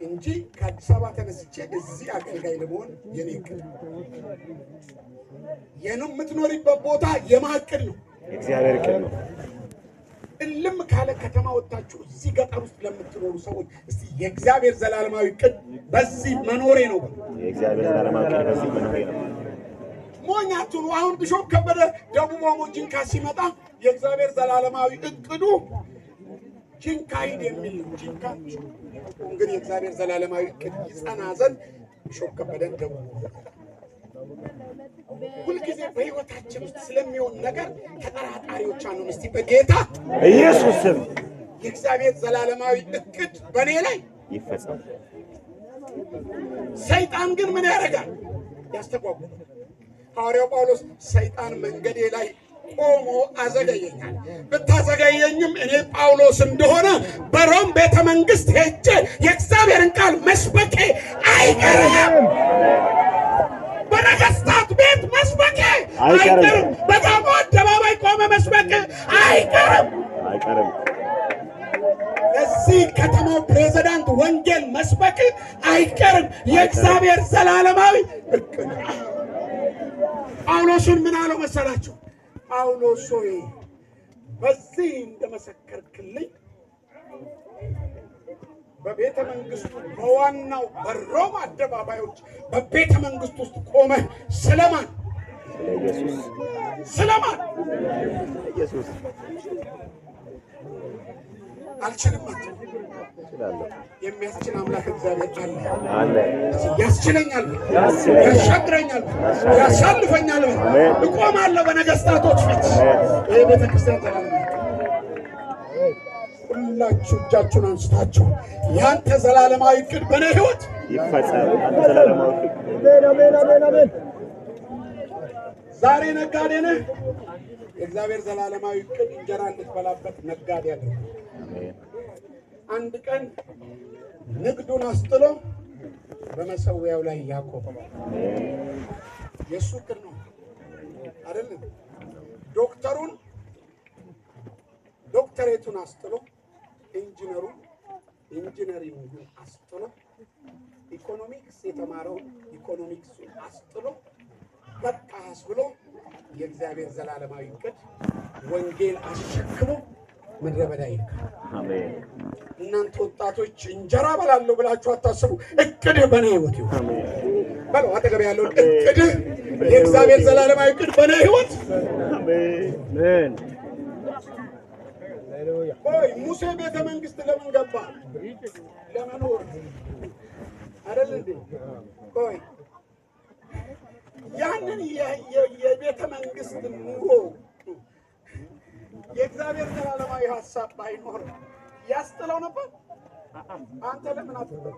እንጂ ከአዲስ አበባ ተነስቼ እዚህ አገልጋይ ለመሆን የኔ ዕቅድ የምትኖሪበት ቦታ የማዕቅድ ነው። እግዚአብሔር ዕቅድ ነው። እልም ካለ ከተማ ወጣችሁ እዚህ ገጠር ውስጥ ለምትኖሩ ሰዎች እስቲ የእግዚአብሔር ዘላለማዊ ዕቅድ በዚህ መኖሬ ነው። የእግዚአብሔር ዘላለማዊ ዕቅድ በዚህ መኖሬ ነው። ሞኛቱን አሁን ቢሾፕ ከበደ ደቡብ ኦሞ ጂንካ ሲመጣ የእግዚአብሔር ዘላለማዊ ዕቅዱ ጂንካ ሂድ የሚል ነው። ጂንካ ግን የእግዚአብሔር ዘላለማዊ ዕቅድ ይጸና ዘንድ ቢሾፕ ከበደን ደቡብ ሁልጊዜ በሕይወታችን ውስጥ ስለሚሆን ነገር ተጠራጣሪዎች አንሆን። እስቲ በጌታ ኢየሱስ ስም የእግዚአብሔር ዘላለማዊ ዕቅድ በእኔ ላይ ይፈጸም። ሰይጣን ግን ምን ያደርጋል? ያስተጓጉላል። ሐዋርያው ጳውሎስ ሰይጣን መንገዴ ላይ ቆሞ አዘገየኛል። ብታዘገየኝም እኔ ጳውሎስ እንደሆነ በሮም ቤተ መንግሥት ሄጄ የእግዚአብሔርን ቃል መስበኬ አይቀርም። በነገሥታት ቤት መስበኬ አይቀርም። በጋሞ አደባባይ ቆመ መስበኬ አይቀርም። እዚህ ከተማው ፕሬዝዳንት ወንጌል መስበክ አይቀርም። የእግዚአብሔር ዘላለማዊ ዕቅድ። ጳውሎስን ምን አለው መሰላችሁ? ጳውሎስ ሆይ በዚህ እንደመሰከርክልኝ በቤተ መንግስቱ በዋናው በሮም አደባባዮች በቤተ መንግስቱ ውስጥ ቆመ ስለማን ኢየሱስ አልችልም አትችላለህ። የሚያስችል አምላክ እግዚአብሔር አለ። ያስችለኛል፣ ያሻግረኛል፣ ያሳልፈኛል። እቆማለሁ በነገስታቶች ፊት። ይህ ቤተክርስቲያን ዘላለም ሁላችሁ እጃችሁን አንስታችሁ ያንተ ዘላለማዊ ዕቅድ በእኔ ህይወት ይፈጸም። አንተ ዘላለማዊ ዕቅድ አሜን። ዛሬ ነጋዴ ነህ። የእግዚአብሔር ዘላለማዊ ዕቅድ እንጀራ እንድትበላበት ነጋዴ ያለው አንድ ቀን ንግዱን አስጥሎ በመሰዊያው ላይ ያቆመ የእሱ ዕቅድ ነው አይደለም። ዶክተሩን ዶክተሬቱን አስጥሎ ኢንጂነሩን ኢንጂነሪንጉን አስጥሎ ኢኮኖሚክስ የተማረውን ኢኮኖሚክሱን አስጥሎ በቃስ ብሎ የእግዚአብሔር ዘላለማዊ ዕቅድ ወንጌል አሸክሞ ምድረ በዳ ይልካል። አሜን። እናንተ ወጣቶች እንጀራ በላለሁ ብላችሁ አታስቡ። እቅድህ በእኔ ህይወት ይሁን። አሜን። በለው አጠገብ ያለውን እቅድህ የእግዚአብሔር ዘላለማዊ እቅድ በእኔ ህይወት። አሜን። ቆይ ሙሴ ቤተ መንግስት ለምን ገባ? ለመኖር አይደል እንዴ? ቆይ ያንን የቤተ መንግስት ኑሮ የእግዚአብሔር ዘላለማዊ ሀሳብ ባይኖር ያስጥለው ነበር? አንተ ለምን አትጥለው?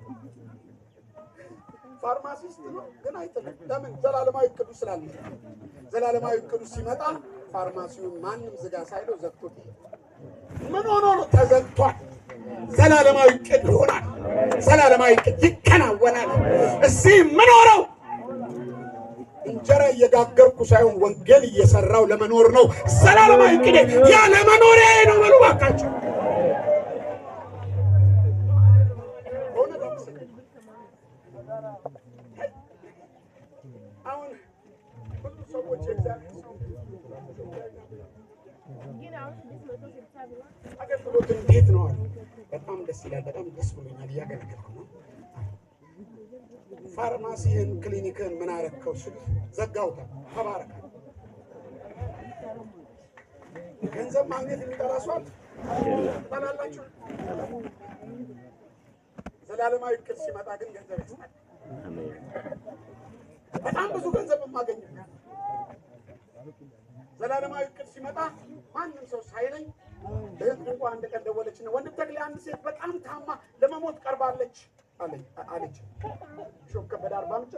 ፋርማሲስት ነው ግን አይጥልም። ለምን? ዘላለማዊ እቅዱ ስላለ። ዘላለማዊ እቅዱ ሲመጣ ፋርማሲውን ማንም ዝጋ ሳይለው ዘግቶት ምን ሆኖ ነው? ተዘግቷል። ዘላለማዊ እቅድ ይሆናል። ዘላለማዊ እቅድ ይከናወናል። እዚህ የምኖረው እንጀራ እየጋገርኩ ሳይሆን ወንጌል እየሰራው ለመኖር ነው። ዘላለማዊ እቅድ ያ ለመኖሪያ ነው። በሉ እባካችሁ አሁን ብዙ ሰዎች አገልግሎት እንዴት ነው አሉ። በጣም ደስ ይላል። በጣም ደስ ብሎኛል። እያገለገልኩ ነው። ፋርማሲህን ክሊኒክህን ምን አረከው ስል ዘጋውታል። ተባረከ። ገንዘብ ማግኘት የሚጠራ ሰው አለ? ታላላችሁ። ዘላለማዊ እቅድ ሲመጣ ግን ገንዘብ ይስጣል። በጣም ብዙ ገንዘብ የማገኝ ዘላለማዊ እቅድ ሲመጣ ማንም ሰው ሳይለኝ እህት እንኳን አንድ ቀን ደወለችና ወንድም ተክሌ አንድ ሴት በጣም ታማ ለመሞት ቀርባለች አለች። ሾክ ከበደ 40 ምንጭ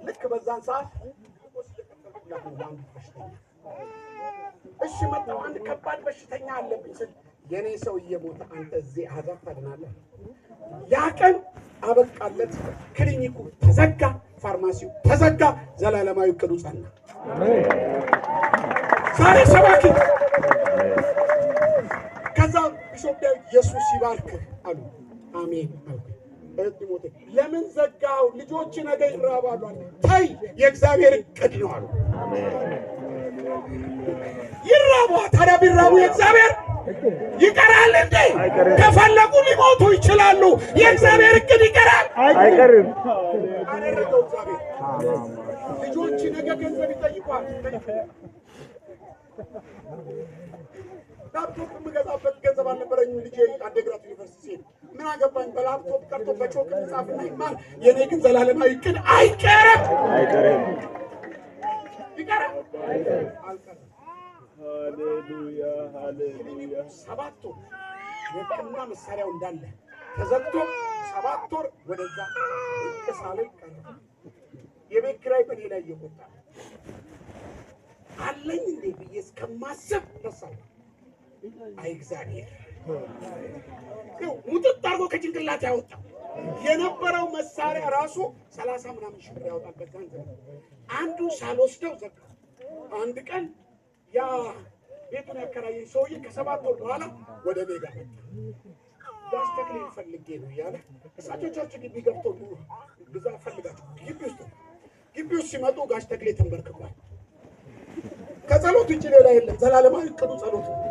ልክ በዛን ሰዓት እሺ መጣሁ። አንድ ከባድ በሽተኛ አለብኝ ስል የኔ ሰው እየሞተ አንተ እዚህ አዛብ ታድናለህ? ያ ቀን አበቃለት። ክሊኒኩ ተዘጋ፣ ፋርማሲው ተዘጋ። ዘላለማዊ እቅዱ ጸና። ዛሬ ሰባኪ ከዛ ቢሾፕ ዳዊት ኢየሱስ ይባርክ አሉ። አሜን አልኩ። ሞቴ ለምን ዘጋው? ልጆች ነገ ይራባሉ። ታይ የእግዚአብሔር እቅድ ነው አሉ። ይራቡ። ታዲያ ቢራቡ የእግዚአብሔር ይቀራል እንዴ? ከፈለጉ ሊሞቱ ይችላሉ። የእግዚአብሔር እቅድ ይቀራል አይቀርም። አደረገው እግዚአብሔር። ልጆች ነገ ገንዘብ ይጠይቋል። ላፕቶፕ የምገዛበት ገንዘብ አልነበረኝም። ልጄ አደግራት ዩኒቨርሲቲ ሲሄድ ምን አገባኝ? በላፕቶፕ ቀርቶ በቾክ መጻፍና ይማር። የኔ ግን ዘላለማዊ እቅድ አይቀርም። ይቀራል። ሃሌሉያ ሃሌሉያ። 7 ወር የሕክምና መሳሪያው እንዳለ ተዘግቶ 7 ወር ወደዛ እንቅሳለ ቀረ። የቤት ኪራይ በኔ ላይ እየቆጣ አለኝ እንዴ ብዬ እስከማስብ ተሳለ። አይ እግዚአብሔር ሙጥጥ አድርጎ ከጭንቅላት ያወጣው የነበረው መሳሪያ ራሱ 30 ምናምን ሺህ ብር ያወጣበት ገንዘብ አንዱ ሳልወስደው ዘጋ። አንድ ቀን ያ ቤቱን ያከራየኝ ሰውዬ ከ7 ወር በኋላ ወደ እኔ ጋር መጣ። ጋሽ ተክሌ ፈልጌ ነው እያለ እሳቸው ቸርች ግቢ ገብተው ብዛ ፈልጋቸው ግቢ ውስጥ ሲመጡ ጋሽ ተክሌ ተንበርክኳል። ከጸሎት ውጭ ሌላ የለም። ዘላለማዊ እቅዱ ጸሎት ነው።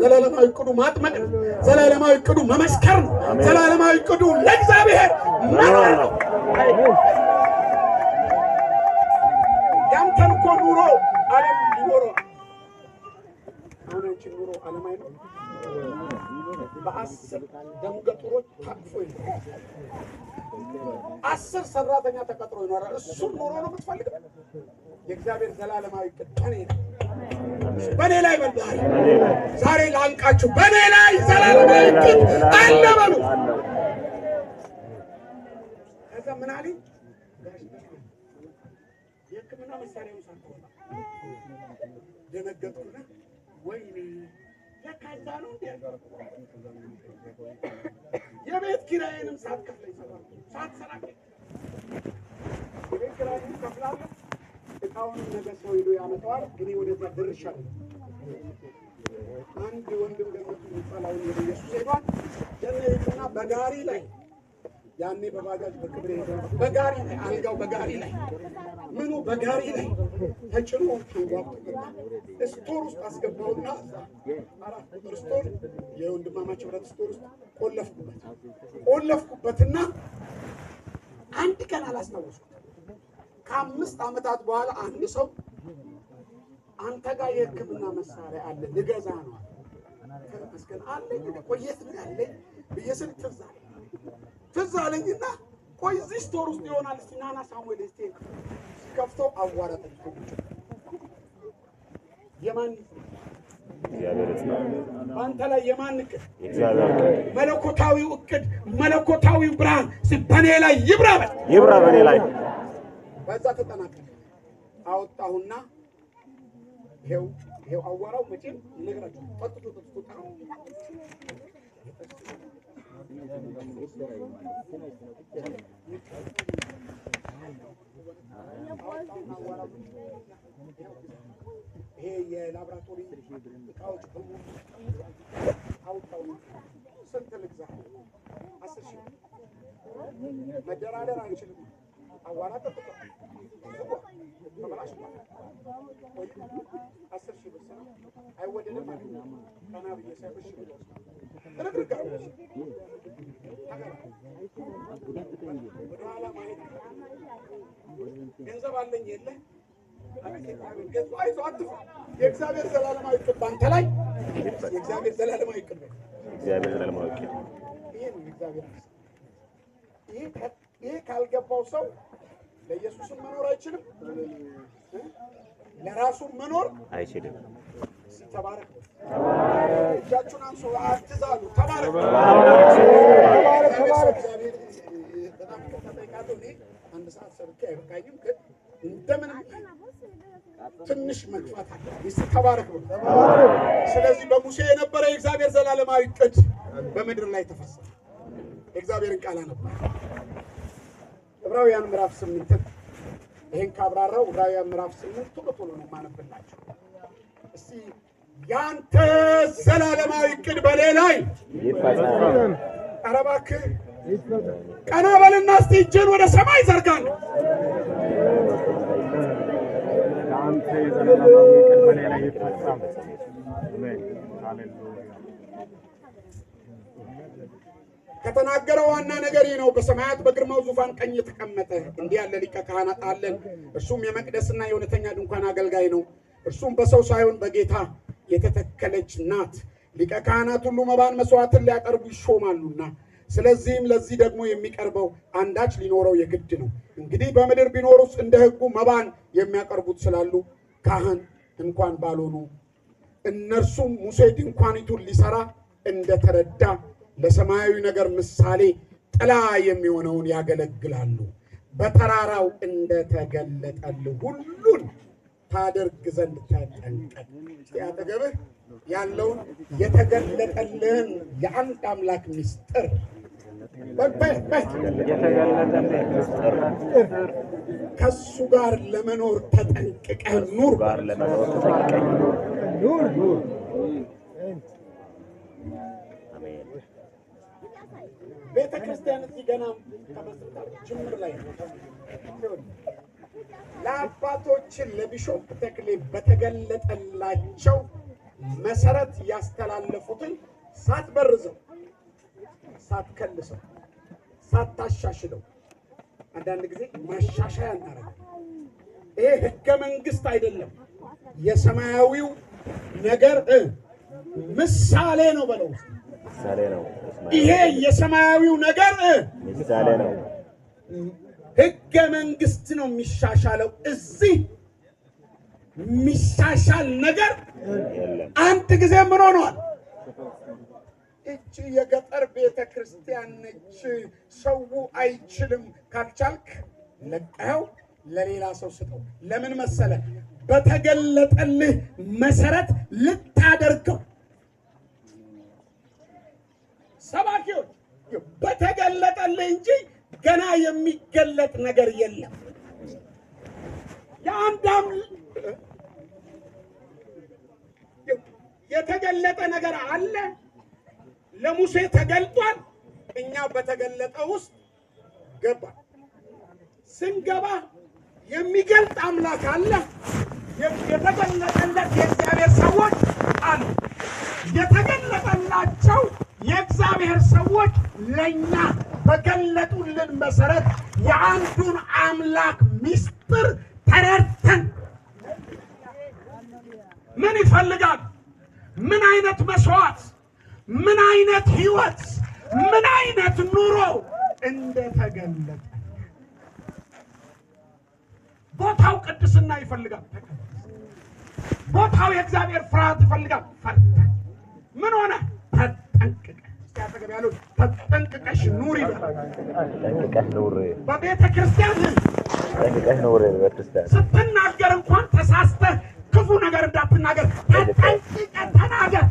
ዘላለማዊ እቅዱ ማጥመቅ ነው። ዘላለማዊ እቅዱ መመስከር ነው። ዘላለማዊ እቅዱ ለእግዚአብሔር መኖር ነው። ያንተን እኮ ኑሮ ዓለም ሊኖረው አሁን አንቺ ኑሮ ዓለም አይኖር በ10 ደምገጡሮች ታቅፎ ይኖራል። 10 ሰራተኛ ተቀጥሮ ይኖራል። እሱም ኑሮ ነው የምትፈልገው? የእግዚአብሔር ዘላለማዊ እቅድ በኔ ላይ በልባል። ዛሬ ላንቃችሁ በኔ ላይ ዘላለማዊ እቅድ አለ በሉ። ከዛ ምን አለኝ? የሕክምና መሳሪያውን ሳትወጣ ደነገጥኩና ወይኔ ለካዛ ነው እንዴ? የቤት ኪራይንም ሳትከፍለኝ ሳትሰራቅ የቤት ኪራይንም ከፍላለሁ። እቃውን ነገ ሰው ሄዶ ያመጣዋል። እኔ ወደዛ ደርሻለሁ። አንድ ወንድም ገመቱ ይባላል ወደ ኢየሱስ ሄዷል። ደነይና በጋሪ ላይ ያኔ በባጃጅ በክብሬ በጋሪ ላይ አልጋው በጋሪ ላይ ምኑ በጋሪ ላይ ተጭኖ ስቶር ውስጥ አስገባውና 4 ቁጥር ስቶር የወንድማማች ህብረት ስቶር ውስጥ ቆለፍኩበትና አንድ ቀን አላስታወስኩም። ከ5 ዓመታት በኋላ አንድ ሰው አንተ ጋር የህክምና መሳሪያ አለ ልገዛ ነው ተመስገን አለኝ። ቆየት ነው ያለኝ በየስል ትዝ አለኝና ቆይ እዚህ ስቶር ውስጥ ይሆናል እስቲ ናና ሳሙኤል እስቲ ከፍቶ አዋራጠኝ። የማን አንተ ላይ የማን እቅድ? መለኮታዊው እቅድ መለኮታዊው ብርሃን በኔ ላይ ይብራ በኔ ላይ በዛ ተጠናቀቀ። አወጣሁና ይሄው አዋራው መቼም ነገራችሁ ፈጥቶ ተጣጣው ይሄ የላብራቶሪ እቃዎች ሁሉ አውጣው። ስንት ልግዛ? 10,000 መደራደር አንችልም። አዋራ ተጠጣ ተበላሽ 10,000 ብር አይወደድም ማለት ነው። ካና በየሰብሽ ተረጋጋ ገንዘብ አለኝ የለ የእግዚአብሔር ዘላለማዊ ዕቅድ ባንተ ላይ የእግዚአብሔር ዘላለማዊ ዕቅድ ይሄ ካልገባው ሰው ለኢየሱስም መኖር አይችልም፣ ለራሱም መኖር አይችልም። ተባረክ። እጃችሁን አንሱ፣ አትዛሉ። ተባረክ። በጣም ተጠቃቶ አንድ ሰዓት ሰርቼ አይበቃኝም፣ ግን እንደምንም ትንሽ መግፋት አለ። ተባረክ። ስለዚህ በሙሴ የነበረ የእግዚአብሔር ዘላለማዊ ዕቅድ በምድር ላይ ተፈጸመ። የእግዚአብሔርን ቃል አነባ። ዕብራውያን ምዕራፍ 8 ይሄን ካብራራው ዕብራውያን ምዕራፍ 8 ቶሎ ነው ማነብላችሁ። እስቲ ያንተ ዘላለማዊ ዕቅድ በኔ ላይ ይፈጸም። ኧረ እባክህ ቀና በልና እስቲ እጅን ወደ ሰማይ ዘርጋን። ያንተ ዘላለማዊ ዕቅድ በኔ ላይ ይፈጸም። አሜን ሃሌሉያ። ከተናገረው ዋና ነገር ነው። በሰማያት በግርማው ዙፋን ቀኝ የተቀመጠ እንዲህ ያለ ሊቀ ካህናት አለን። እርሱም የመቅደስና የእውነተኛ ድንኳን አገልጋይ ነው። እርሱም በሰው ሳይሆን በጌታ የተተከለች ናት። ሊቀ ካህናት ሁሉ መባን መስዋዕትን ሊያቀርቡ ይሾማሉና፣ ስለዚህም ለዚህ ደግሞ የሚቀርበው አንዳች ሊኖረው የግድ ነው። እንግዲህ በምድር ቢኖሩስ እንደ ሕጉ መባን የሚያቀርቡት ስላሉ ካህን እንኳን ባልሆኑ፣ እነርሱም ሙሴ ድንኳኒቱን ሊሰራ እንደተረዳ ለሰማያዊ ነገር ምሳሌ ጥላ የሚሆነውን ያገለግላሉ። በተራራው እንደተገለጠልህ ሁሉን ታደርግ ዘንድ ተጠንቀቅ። ያጠገብህ ያለውን የተገለጠልህን የአንድ አምላክ ምስጢር ከሱ ጋር ለመኖር ተጠንቅቀህ ኑር። ቤተ ክርስቲያን እዚህ ገና ጅምር ላይ ነው። ለአባቶችን ለቢሾፕ ተክሌ በተገለጠላቸው መሰረት ያስተላለፉትን ሳትበርዘው፣ ሳትከልሰው፣ ሳታሻሽለው አንዳንድ ጊዜ ማሻሻያ እናደርጋለን። ይሄ ሕገ መንግስት አይደለም፣ የሰማያዊው ነገር ምሳሌ ነው በለው። ምሳሌ ነው። ይሄ የሰማያዊው ነገር ምሳሌ ነው። ሕገ መንግስት ነው የሚሻሻለው። እዚህ የሚሻሻል ነገር አንድ ጊዜ ምን ሆኗል? እቺ የገጠር ቤተ ክርስቲያን ነች። ሰው አይችልም። ካልቻልክ ለቀኸው ለሌላ ሰው ስጠው። ለምን መሰለ? በተገለጠልህ መሰረት ልታደርገው። ሰባኪዎች በተገለጠልህ እንጂ ገና የሚገለጥ ነገር የለም። የአንዳም የተገለጠ ነገር አለ። ለሙሴ ተገልጧል። እኛ በተገለጠ ውስጥ ገባ። ስንገባ የሚገልጥ አምላክ አለ። የተገለጠለት የእግዚአብሔር ሰዎች አሉ። የተገለጠላቸው የእግዚአብሔር ሰዎች ለኛ በገለጡልን መሰረት የአንዱን አምላክ ምስጢር ተረድተን ምን ይፈልጋል? ምን አይነት መስዋዕት፣ ምን አይነት ህይወት፣ ምን አይነት ኑሮ እንደተገለጠ ቦታው ቅድስና ይፈልጋል። ቦታው የእግዚአብሔር ፍርሃት ይፈልጋል። ምን ሆነ? ተጠንቅቀ ያተገብ ያለው ተጠንቅቀሽ ኑሪ። ተጠንቅቀሽ ኑሪ። በቤተ ክርስቲያን ተጠንቅቀሽ ኑሪ። በክርስቲያን ስትናገር እንኳን ተሳስተህ ክፉ ነገር እንዳትናገር ተጠንቅቀህ ተናገር።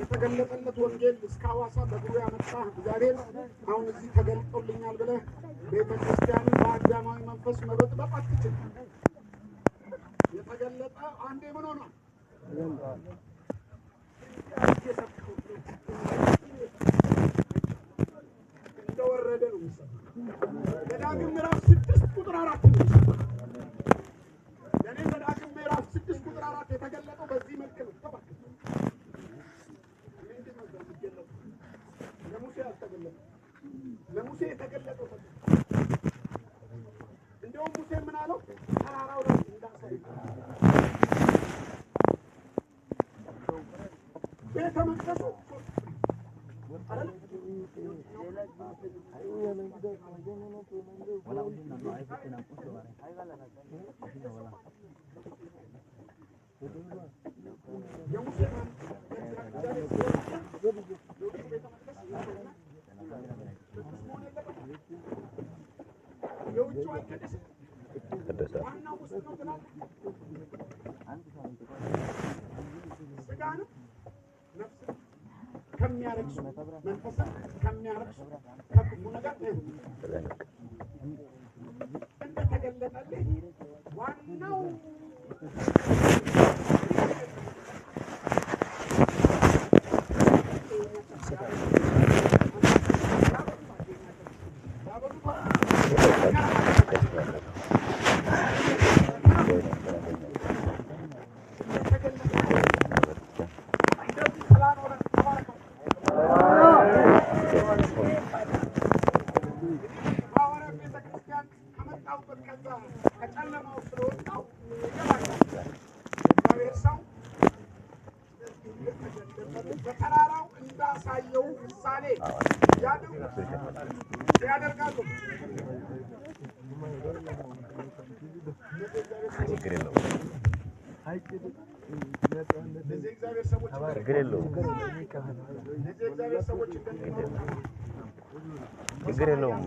የተገለጠለት ወንጌል እስከ ሐዋሳ በእግሩ ያመጣ እግዚአብሔር አሁን እዚህ ተገልጦልኛል ብለህ ቤተ ክርስቲያንን በአዳማዊ መንፈስ መበጥበጥ አትችልም። የተገለጠ አንዴ ምን ሆኗል? እንደወረደ ነው የሚሰማው። ዘዳግም ምዕራፍ 6 ቁጥር 4 ነው የሚሰማው። ለእኔ ዘዳግም ምዕራፍ 6 ቁጥር 4 የተገለጠው በዚህ መልክ ነው። ለሙሴ አልተገለጠም። ለሙሴ የተገለጠው እንደውም ሙሴ ምን አለው? ተራራው ላይ እንዳሳይ ቤተ መቅደሱ ከሚያረክሱ መንፈስን ከሚያረክሱ ከክፉ ነገር እንደተገለጠልህ ዋናው በተራራው እንዳሳየው ምሳሌ ያደርጋሉ። ችግር የለውም። ለዚህ እግዚአብሔር ሰዎች ችግር የለውም። ለዚህ እግዚአብሔር ሰዎች ችግር የለውም።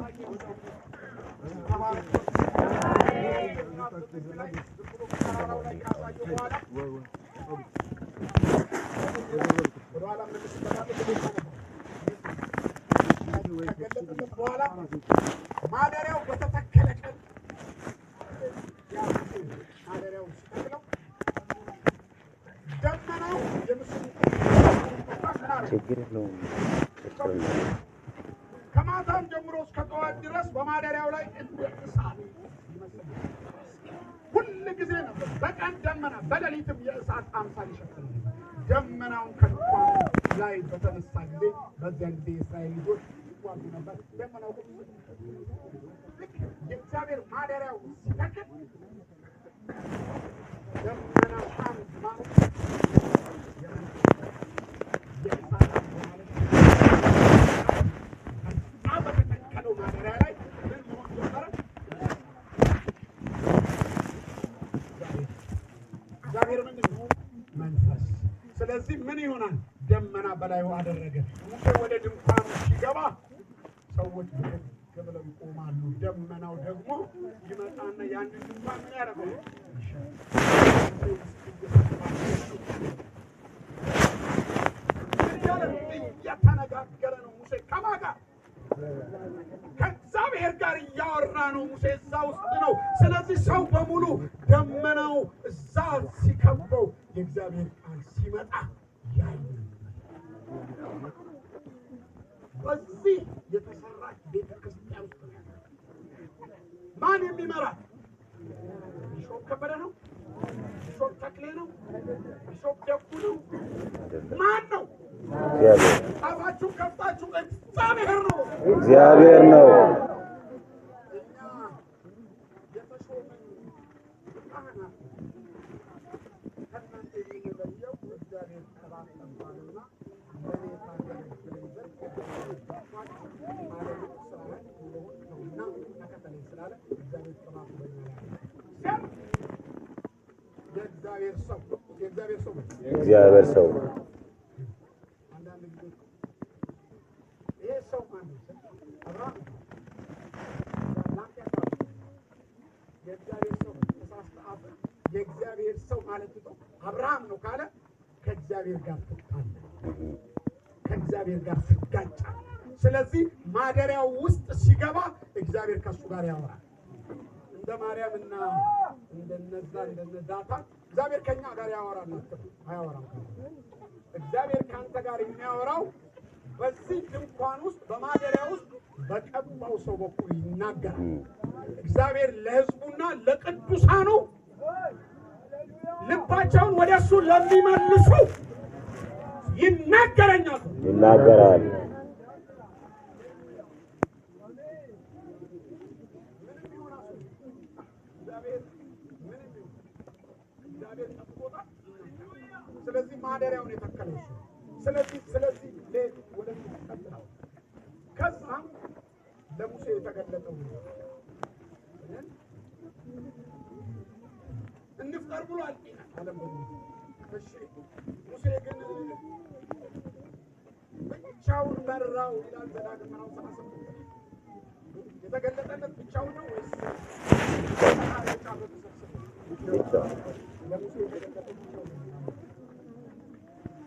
በኋላ ማደሪያው በተተከለ ቀን ማደሪያው ሲተክለው ደመናው የምስሉ ችግር የለውም። ከማታም ጀምሮ እስከ ጠዋት ድረስ በማደሪያው ላይ እንደ እሳት ይመስላል። ሁል ጊዜ ነበር በቀን ደመና፣ በሌሊትም የእሳት አምሳል ይሸፍናል። ደመናውን ከድንኳኑ ላይ በተነሳ ጊዜ በዚያን ጊዜ የእስራኤል ልጆች ይዋጉ ነበር። ደመናው ልክ የእግዚአብሔር ማደሪያው ሲተክል ደመናው አንድ ማለት የእሳት ማለት በተተከለው ማደሪያ ላይ ምን መሆን ጀመረ? እግዚአብሔር ምንድን ነው? መንፈስ። ስለዚህ ምን ይሆናል? ደመና በላዩ አደረገ። ሙሴ ወደ ድንኳኑ ሲገባ ሰዎች ብድግ ብለው ይቆማሉ። ደመናው ደግሞ ይመጣና ያንን ድንኳን ምን ያደርገው? እየተነጋገረ ነው ሙሴ ከማን ጋር? ከእግዚአብሔር ጋር እያወራ ነው ሙሴ እዛ ውስጥ ነው። ስለዚህ ሰው በሙሉ ደመናው እዛ ሲከበው የእግዚአብሔር ቃል ሲመጣ ያይ በዚህ የተሰራች ቤተክርስቲያን ውስጥ ማን የሚመራት? ቢሾፕ ከበደ ነው? ቢሾፕ ተክሌ ነው? ቢሾፕ ደጉ ነው? ማን ነው? እግዚአብሔር አፋችሁ ከፍታችሁ እግዚአብሔር ነው። እግዚአብሔር ነው። እኛ የተሾምን ካህናት ከእናንተ የሚለየው እግዚአብሔር ቅባት ቀባልና ለእኔ ታገለግለኝ ዘንድ ማለቱ ስራህን እንደሆን ነውና ተከተለኝ ስላለ እግዚአብሔር ቅባት በኛ የእግዚአብሔር ሰው እግዚአብሔር ሰው አንዳንድ ጊዜ ይሄ ሰው ማን ነው? አብርሃም የእግዚአብሔር ሰው ተሳስተህ የእግዚአብሔር ሰው ማለት ነው አብርሃም ነው ካለ ከእግዚአብሔር ጋር ትጣላለህ፣ ከእግዚአብሔር ጋር ትጋጫለህ። ስለዚህ ማደሪያው ውስጥ ሲገባ እግዚአብሔር ከሱ ጋር ያወራል። እንደ ማርያምና እንደነዛ እንደነዳታን እግዚአብሔር ከኛ ጋር ያወራል ማለት አያወራም። እግዚአብሔር ካንተ ጋር የሚያወራው በዚህ ድንኳን ውስጥ በማደሪያ ውስጥ በቀባው ሰው በኩል ይናገራል። እግዚአብሔር ለሕዝቡና ለቅዱሳኑ ልባቸውን ወደ እሱ ለሚመልሱ ይናገራል። ስለዚህ ማደሪያውን የተከለው ስለዚህ ወደዚህ ተቀጥለው ከዛም ለሙሴ የተገለጠው እንፍጠር ብሏል አለም። እሺ ሙሴ ግን ብቻውን በራው ይላል ዘዳግም ምዕራፍ 38 የተገለጠለት ብቻውን ነው ወይስ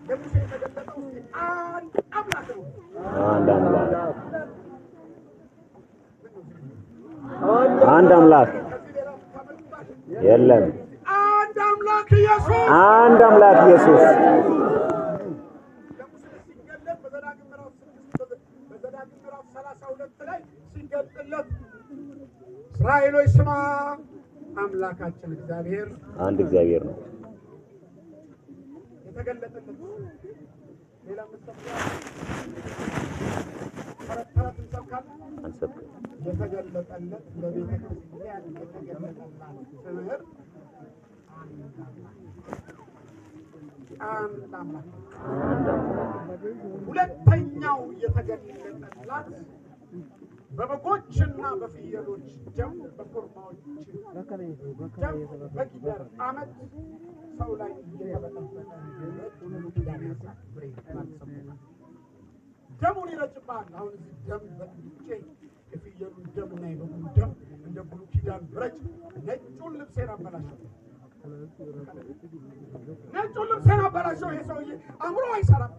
ለሙሴ የተገለጠው አንድ አምላክ ነው። አንድ አምላክ የለም። አንድ አምላክ ኢየሱስ፣ አንድ አምላክ ኢየሱስ። ለሙሴ ሲገለጥ በዘዳግም ምዕራፍ 32 ላይ ሲገልጥለት እስራኤል ሆይ ስማ አምላካችን እግዚአብሔር አንድ እግዚአብሔር ነው የተገለጠለት። ሌላ ምስተምራ አንሰብክ የተገለጠለት ለቤተ ክርስቲያን የተገለጠላት ትምህርት አንድ አምላክ። ሁለተኛው የተገለጠላት በበጎችና በፍየሎች ደም፣ በኮርማዎች ደም፣ በጊደር ዓመት ሰው ላይ እየተበጠበጠ ደሙን ይረጭብሃል። አሁን እዚህ ደም በጥብጬ የፍየሉን ደምና የበጉን ደም እንደ ብሉይ ኪዳን ብረጭ ነጩን ልብሴን አበላሸው። ነጩን ልብሴን አበላሸው። ይሄ ሰውዬ አእምሮ አይሰራም።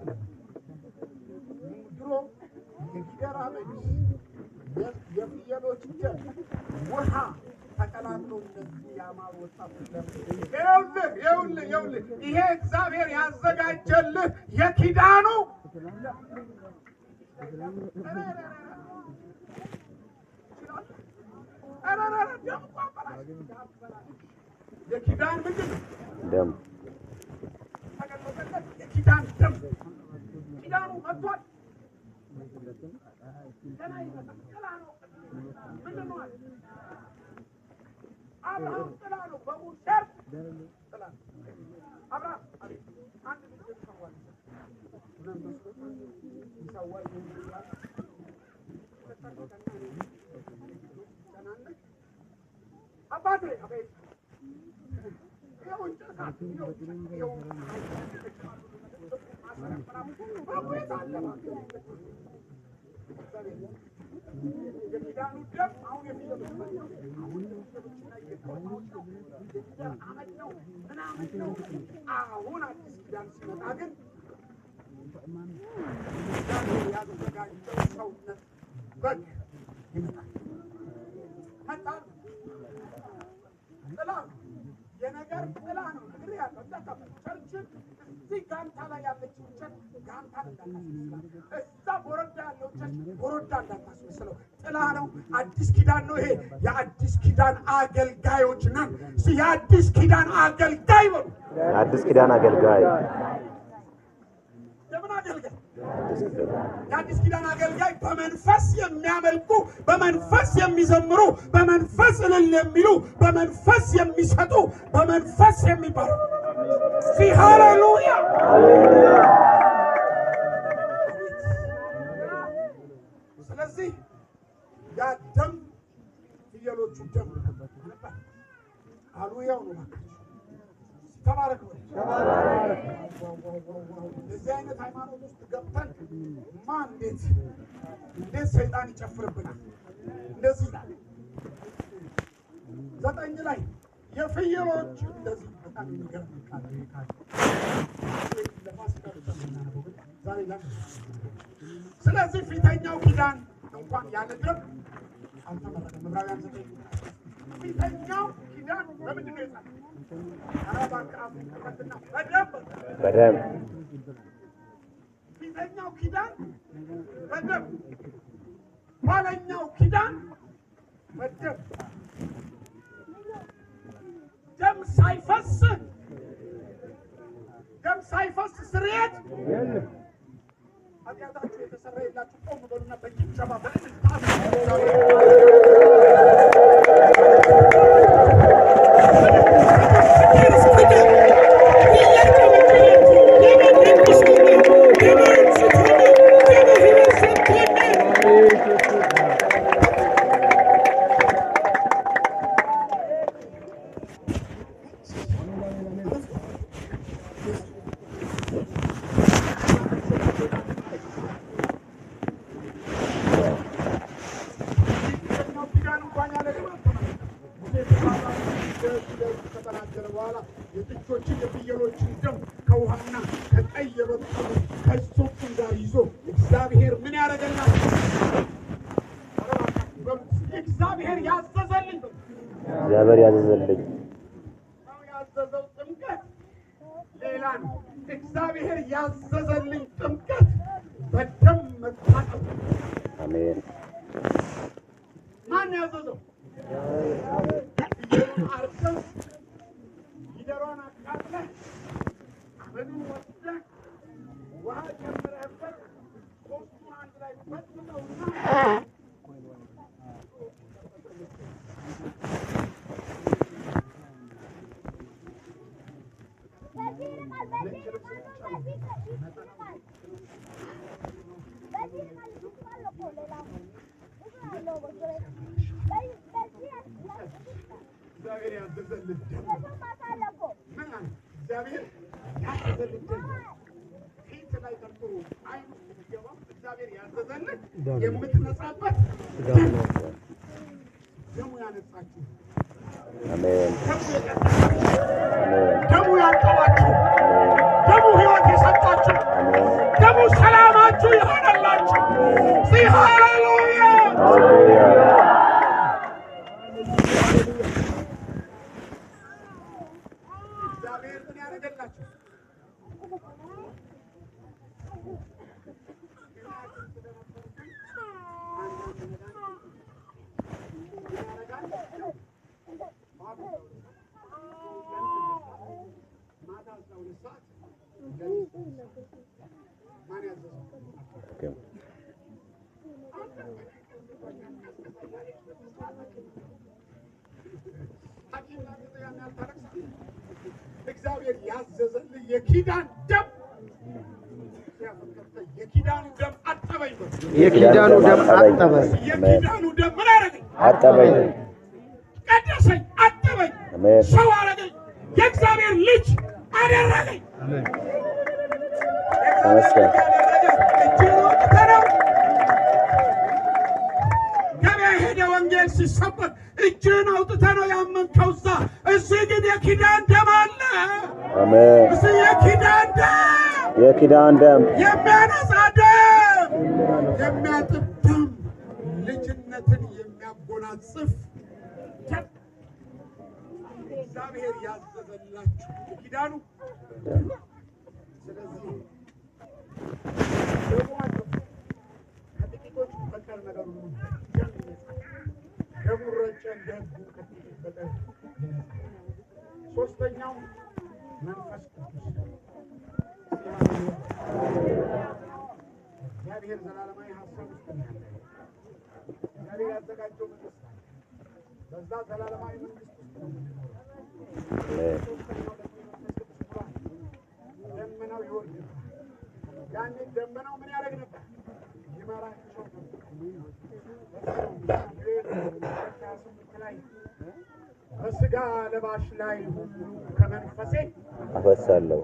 ድሮ የጊደር ዓመት የፍየሎች ደም ውሃ ተቀላቅሎ እንደዚህ ያማሩ ወጣቶች ይኸውልህ ይሄ እግዚአብሔር ያዘጋጀልህ የኪዳኑ የኪዳን ምንድን ነው? ደም ተገለጠለት። የኪዳን ደም ኪዳኑ መጥቷል። ገና ይመጣል። ጥላ ነው። ምንድን ነው? አብርሃም ጥላ ነው። በሙሴር ጥላ ነው። አብርሃም አንድ ልጅ ይሰዋል አባቴ አቤት የኪዳኑ ደም አሁን አሁን አዲስ ኪዳን ሲመጣ ግን ያዘጋጀው ሰውነት በግ ይመጣል። ጥላ የነገር ጥላ ነው። እንግዲህ ያለው እንዳታፈል ቸርችን እዚህ ጋንታ ላይ ያለችው ቸርች ጋንታ እንዳታስመስለው፣ እዛ ቦረዳ ያለው ቸርች ቦረዳ እንዳታስመስለው። ጥላ ነው። አዲስ ኪዳን ነው ይሄ። የአዲስ ኪዳን አገልጋዮች ነን። የአዲስ ኪዳን አገልጋይ ነው። አዲስ ኪዳን አገልጋይ የምን አገልጋይ? የአዲስ ኪዳን አገልጋይ በመንፈስ የሚያመልኩ፣ በመንፈስ የሚዘምሩ፣ በመንፈስ እልል የሚሉ፣ በመንፈስ የሚሰጡ፣ በመንፈስ የሚባሉ። ሃሌሉያ! ስለዚህ ያ ደም ፍየሎቹ ደም አሉ። ያው ነው ተባረክ ነው። እንደዚህ አይነት ሃይማኖት ውስጥ ገብተን ማን እንዴት ሰይጣን ይጨፍርብናል። እንደዚህ ይላል 9 ላይ የፍየሎች እንደዚህ በጣም የሚገርም ቃል ስለዚህ ፊተኛው ኪዳን እንኳን ያለ ደም አልተመረጠም። ዕብራውያን 9 ፊተኛው ኪዳን በምንድን ነው የጻፈው? በደም ፊተኛው ኪዳን በደም፣ ኋለኛው ኪዳን በደም። ደም ሳይፈስ ስርየት ኃጢአታችሁ የተሰረየላችሁ ቆም በሉና በጭብጨባ ከተናገረ በኋላ የጥጆችን የፍየሎችን ደም ከውሃና ከቀይ የበቀሉ ከሶቹም ጋር ይዞ እግዚአብሔር ምን ያደረገናል? እግዚአብሔር ያዘዘልኝ ሰው ያዘዘው ጥምቀት ሌላ ነው። እግዚአብሔር ያዘዘልኝ ጥምቀት በደም መታጠብ። አሜን። ማን ያዘዘው? አርደው ጊደሯን አቃጥለህ አመዱን ወስደህ ውሃ ጨምረህበት ሦስቱን አንድ ላይ በጥብጠውና እግዚአብሔር ያዘዘልህ እግዚአብሔር ያዘዘልህ ፊት ላይ ጠርቶ አይን ውስጥ የሚገባው እግዚአብሔር ያዘዘልህ የምትነጻበት ደሙ ያነጻችሁ፣ አሜን። ደሙ ያጠባችሁ፣ ደሙ ሕይወት የሰጣችሁ፣ ደሙ ሰላማችሁ ይሆነላችሁ። ሃሌሉያ! እግዚአብሔር ምን ያደርገላችሁ? እግዚአብሔር ያዘዘልህ የኪዳን ደም አጠበኝ። የኪዳኑ ደም አጠበኝ። የኪዳኑ ደም ምን አደረገኝ? አጠበኝ፣ ቀደሰኝ፣ አጠበኝ፣ ሰው አደረገኝ፣ የእግዚአብሔር ልጅ አደረገኝ። ተመስገን። ገበያ ሄደ ወንጌል ሲሰበክ እጅህን አውጥተህ ነው ያመንከው። እዚህ ግን የኪዳን ደም አለ። አሜን። እዚህ የኪዳን ደም የኪዳን ደም የሚያነጻ ደም የሚያጥብ ደም ልጅነትን የሚያጎናጽፍ እግዚአብሔር ያዘዘላችሁ የኪዳኑ ስለዚህ ከጥቂቶች በቀር ነገር ሁሉ ደሙረጨ እንደጉ ከጥቂት በቀር ሶስተኛው መንፈስ ቅዱስ እግዚአብሔር ዘላለማዊ ሀሳብ ውስጥ ነው ያለው። እግዚአብሔር ያዘጋጀው መንግስት አለ። በዛ ዘላለማዊ መንግስት ውስጥ ነው የምንኖረው። ደመናው ይወርድ ነበር። ያኔ ደመናው ምን ያደርግ ነበር? ይመራቸው ነበር። በስጋ ለባሽ ላይ ሁሉ ከመንፈሴ አፈሳለሁ።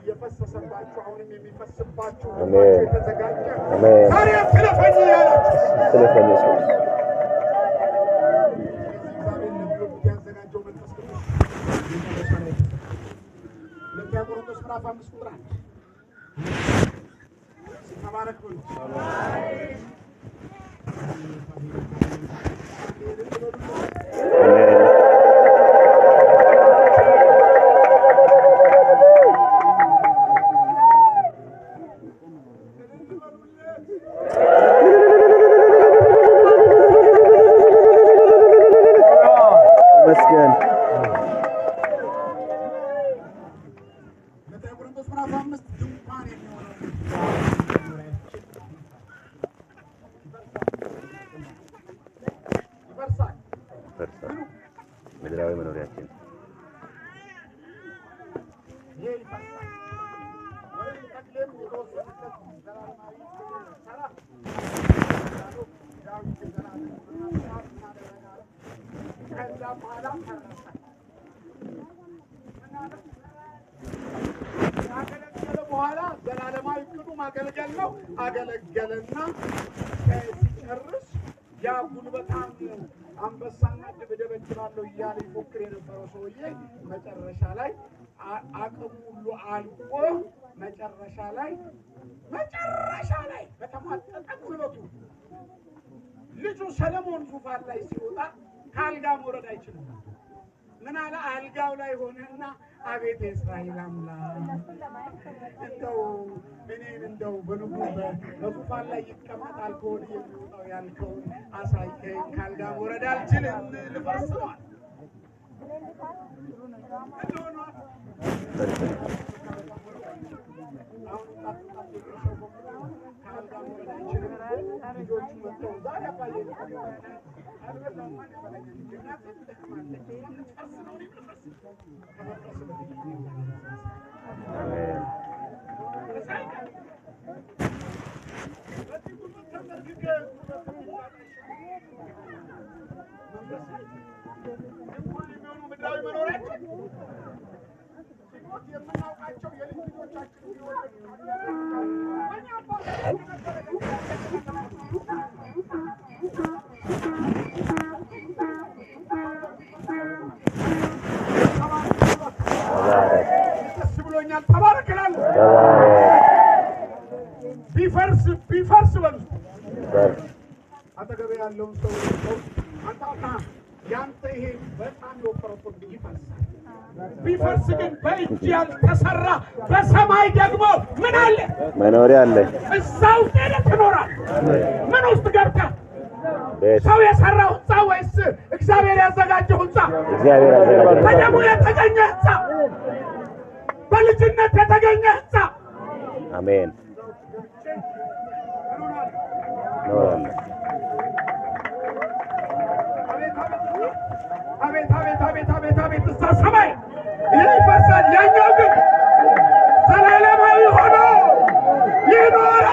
የፈሰሰባችሁ አሁንም የሚፈስባችሁ አሜን የተዘጋጀ አሜን ዛሬ ስለፈኝ ያላችሁ ስለፈኝ ኢየሱስ እግዚአብሔር ለብዙ ያዘጋጀው መንፈስ ቅዱስ ሁለተኛ ቆሮንቶስ ምዕራፍ 5 ቁጥር 1 ተባረክ ብሉ። መስገን ሁለተኛ ቆሮንቶስ ምዕራፍ 5 ድንኳን የሚሆነው ይፈርሳል። ምድራዊ መኖሪያችን ይሄ ይፈርሳል። ወይም ተክሌም የተወሰነበት ዘላለማዊ ሰራ ዳዊት ዘላለም ከዛ በኋላ ፈረሰ። ካገለገለ በኋላ ዘላለማዊ ቅዱ ማገልገል ነው። አገለገለና ሲጨርስ ያ ጉልበታም አንበሳና ድብደብ እችላለሁ እያለ ይፎክር የነበረው ሰውዬ መጨረሻ ላይ አቅሙ ሁሉ አልቆ መጨረሻ ላይ በተሟጠጠ ጉልበቱ ልጁ ሰለሞን ዙፋን ላይ ሲወጣ ከአልጋ መውረድ አይችልም። ምን አለ? አልጋው ላይ ሆነና አቤት የእስራኤል አምላክ እንደው እኔን እንደው በንጉሥ በዙፋን ላይ ይቀመጥ አልከሆነ የሚወጣው ያልከውን አሳየኝ፣ ከአልጋ መውረድ አልችልም፣ ልፈርስ ነው አለ። የምናውቃቸው የልጅ ልጆቻችን ደስ ብሎኛል። ተባረክ እላለሁ። ቢፈርስ በሉ አጠገቤ ያለውን ሰው አንተ ያንተ ይሄ በጣም የወፈረው ይፈርሳል። ቢፈርስ ግን በእጅ ያልተሰራ በሰማይ ደግሞ ምን አለ? መኖሪያ አለ። እዛው ጤነት ትኖራል። ምን ውስጥ ገብተህ ሰው የሰራው ህንፃ ወይስ እግዚአብሔር ያዘጋጀው ህንፃ? እግዚአብሔር ያዘጋጀው በደሙ የተገኘ ህንፃ፣ በልጅነት የተገኘ ህንፃ። አሜን ኖራለሁ። አቤት እዛ ሰማይ ይህ ይፈርሳል፣ ያኛው ግን ዘላለማዊ ሆኖ ይኖራል።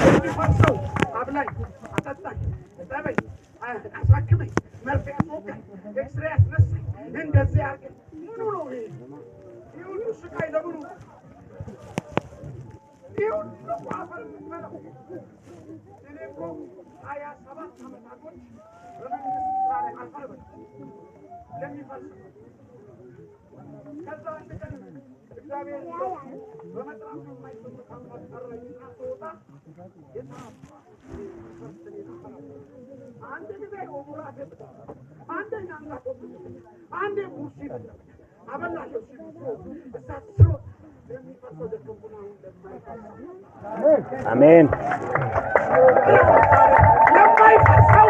የሚፈርሰው አብላኝ፣ አጠጣኝ፣ እጠበኝ፣ አሳክመኝ፣ መርፌ አስወጋኝ፣ ኤክስሬ አስነሳኝ፣ እንደዚህ አድርገኝ። ምኑ ነው ይሄ? ይህ ሁሉ ስቃይ ለምኑ? ይህ ሁሉ አፈር የምትበላው? እኔ እኮ 27 ዓመታቶች በመንግስት ስራ ላይ አፈር በላሁ። ለሚፈልስ ከዛ አንድ ቀን እግዚአብሔር በመጥራት የማይሰሙ ታምራት ሰራኝና ተወጣ አንድ ጊዜ ኦሙራ ገባ አንደኛ አንጋቶ አንዴ ሙሲ አበላለው ሲሉ እሳት ስሮ ለሚፈልሰው ደከምኩና ለማይፈልሰው አሜን ለማይፈልሰው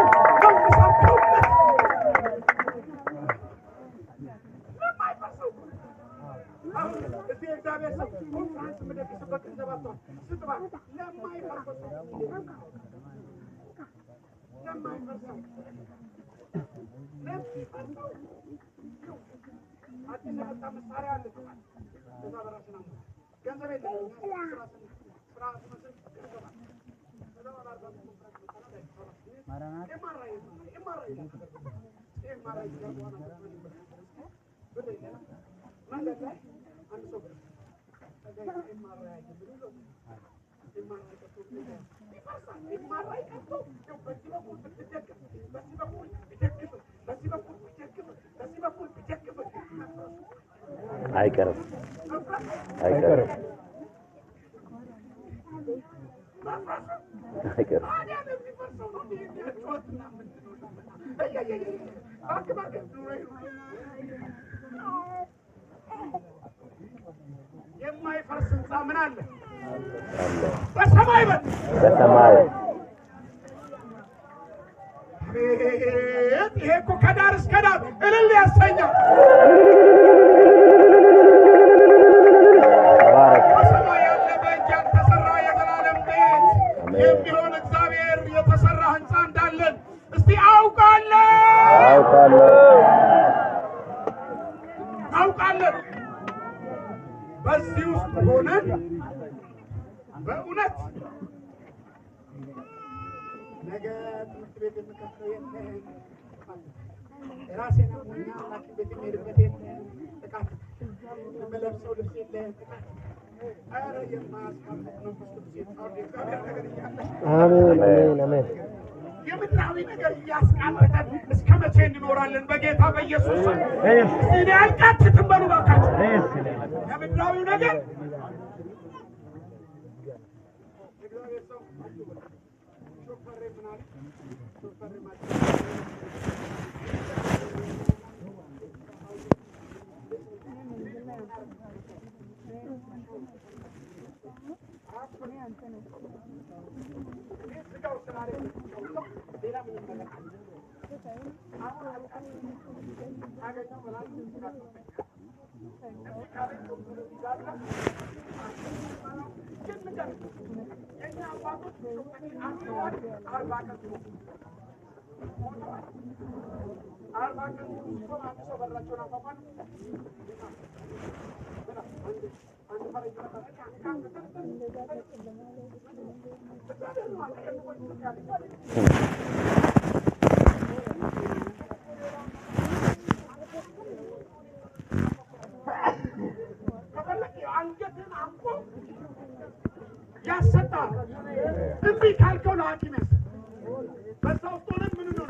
አይቀርም የማይፈርስ ህንፃ ምን አለ? በሰማይ ይሄ እኮ ከዳር እስከ ዳር እልል ያሰኛል። በሰማይ ያለ በእጅ ያልተሰራ የዘላለም ቤት የሚሆን እግዚአብሔር የተሰራ ህንፃ እንዳለን እስቲ አውቃለን። በዚህ ውስጥ ሆነን በእውነት ነገ ትምህርት ቤት የምከፍለው የለም፣ ራሴን አሞኛ ሐኪም ቤት የምሄድበት የለም፣ ጥቃት የምለብሰው ልብስ የለም፣ ጥቃት ኧረ የማያስቀምጥ መንፈስ ቅዱስ የታወደ እግዚአብሔር ነገር እያለ አሜን። የምድራዊ ነገር እያስቃመጠን እስከ መቼ እንኖራለን? በጌታ በኢየሱስ እኔ አልቃትትም በሉ እባካችሁ። የምድራዊው ነገር እግዚአብሔር ሰው ሾፈሬ ምን አለ? ሾፈሬ ማለት ያሰጣል። እምቢ ካልከው ለሐኪም በዛ ውስጥ ሆነን ምን ነው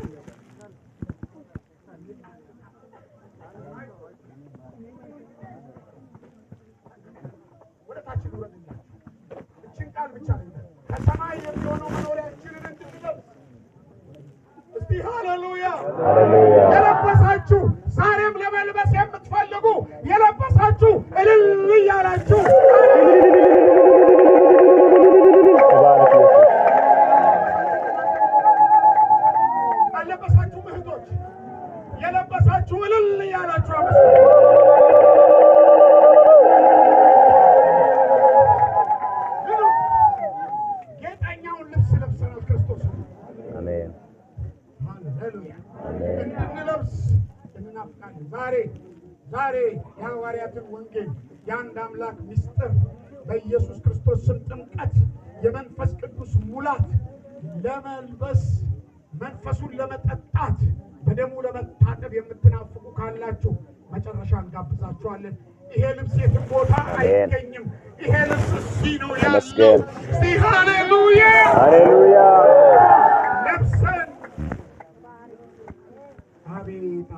ወደ ታች ዱረንላችሁ እችን ቃል ብቻ ከሰማይ የሚሆነው መኖሪያችንን እንድንለብስ እስቲ ሃሌሉያ የለበሳችሁ ዛሬም ለመልበስ የምትፈልጉ የለበሳችሁ እልል እያላችሁ አለበሳችሁ እህቶች የለበሳችሁ እልል እያላችሁ ጌጠኛውን ልብስ ለብሰናል ክርስቶስ። አሜን ሃሌሉያ እንድንለብስ እናፍቃለን። ዛሬ የሐዋርያትን ወንጌል የአንድ አምላክ ምስጢር በኢየሱስ ክርስቶስ ስም ጥምቀት የመንፈስ ቅዱስ ሙላት ለመልበስ መንፈሱን ለመጠጣት በደሙ ለመታጠብ የምትናፍቁ ካላችሁ መጨረሻ እንጋብዛችኋለን። ይሄ ልብስ የትም ቦታ አይገኝም። ይሄ ልብስ እዚህ ነው ያለው። እስቲ ሃሌሉያ ለብሰን አቤት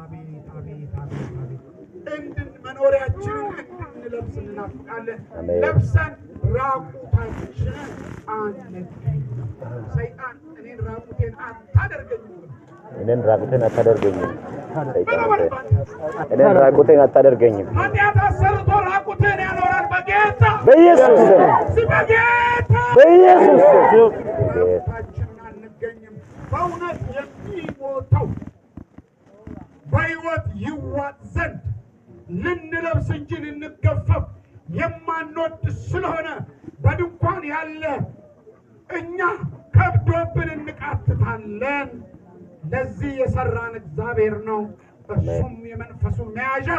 መኖሪያችንን እንድንለብስ እናፍቃለን። ለብሰን ራቁታችንን አንገኝ። ሰይጣን እኔን ራቁቴን አታደርገኝም። እኔን ራቁቴን አታደርገኝም። እኔን ራቁቴን አታደርገኝም። ኃጢአት አሰርቶ ራቁቴን ያኖራል በጌታ በኢየሱስ በኢየሱስ ራቁታችንን አንገኝም። በእውነት የሚሞተው በሕይወት ይዋጥ ዘንድ ልንለብስ እንጂ ልንገፈፍ የማንወድ ስለሆነ በድንኳን ያለ እኛ ከብዶብን እንቃትታለን። ለዚህ የሰራን እግዚአብሔር ነው። እሱም የመንፈሱ መያዣ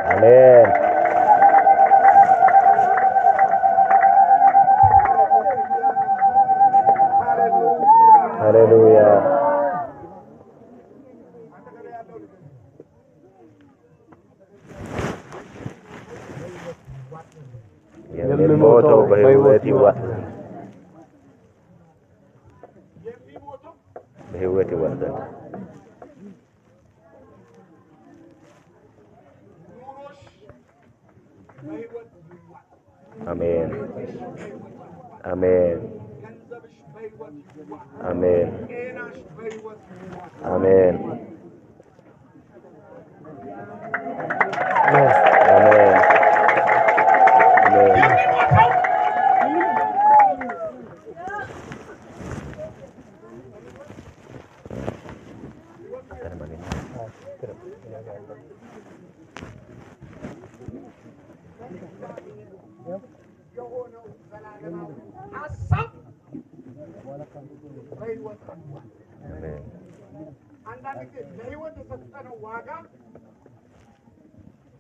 አሜን ሃሌሉያ የሚሞተው በሕይወት ይዋጥ በሕይወት ይዋጥ ዘንድ አሜን አሜን አሜን አሜን ለሕይወት የሰጠነው ዋጋ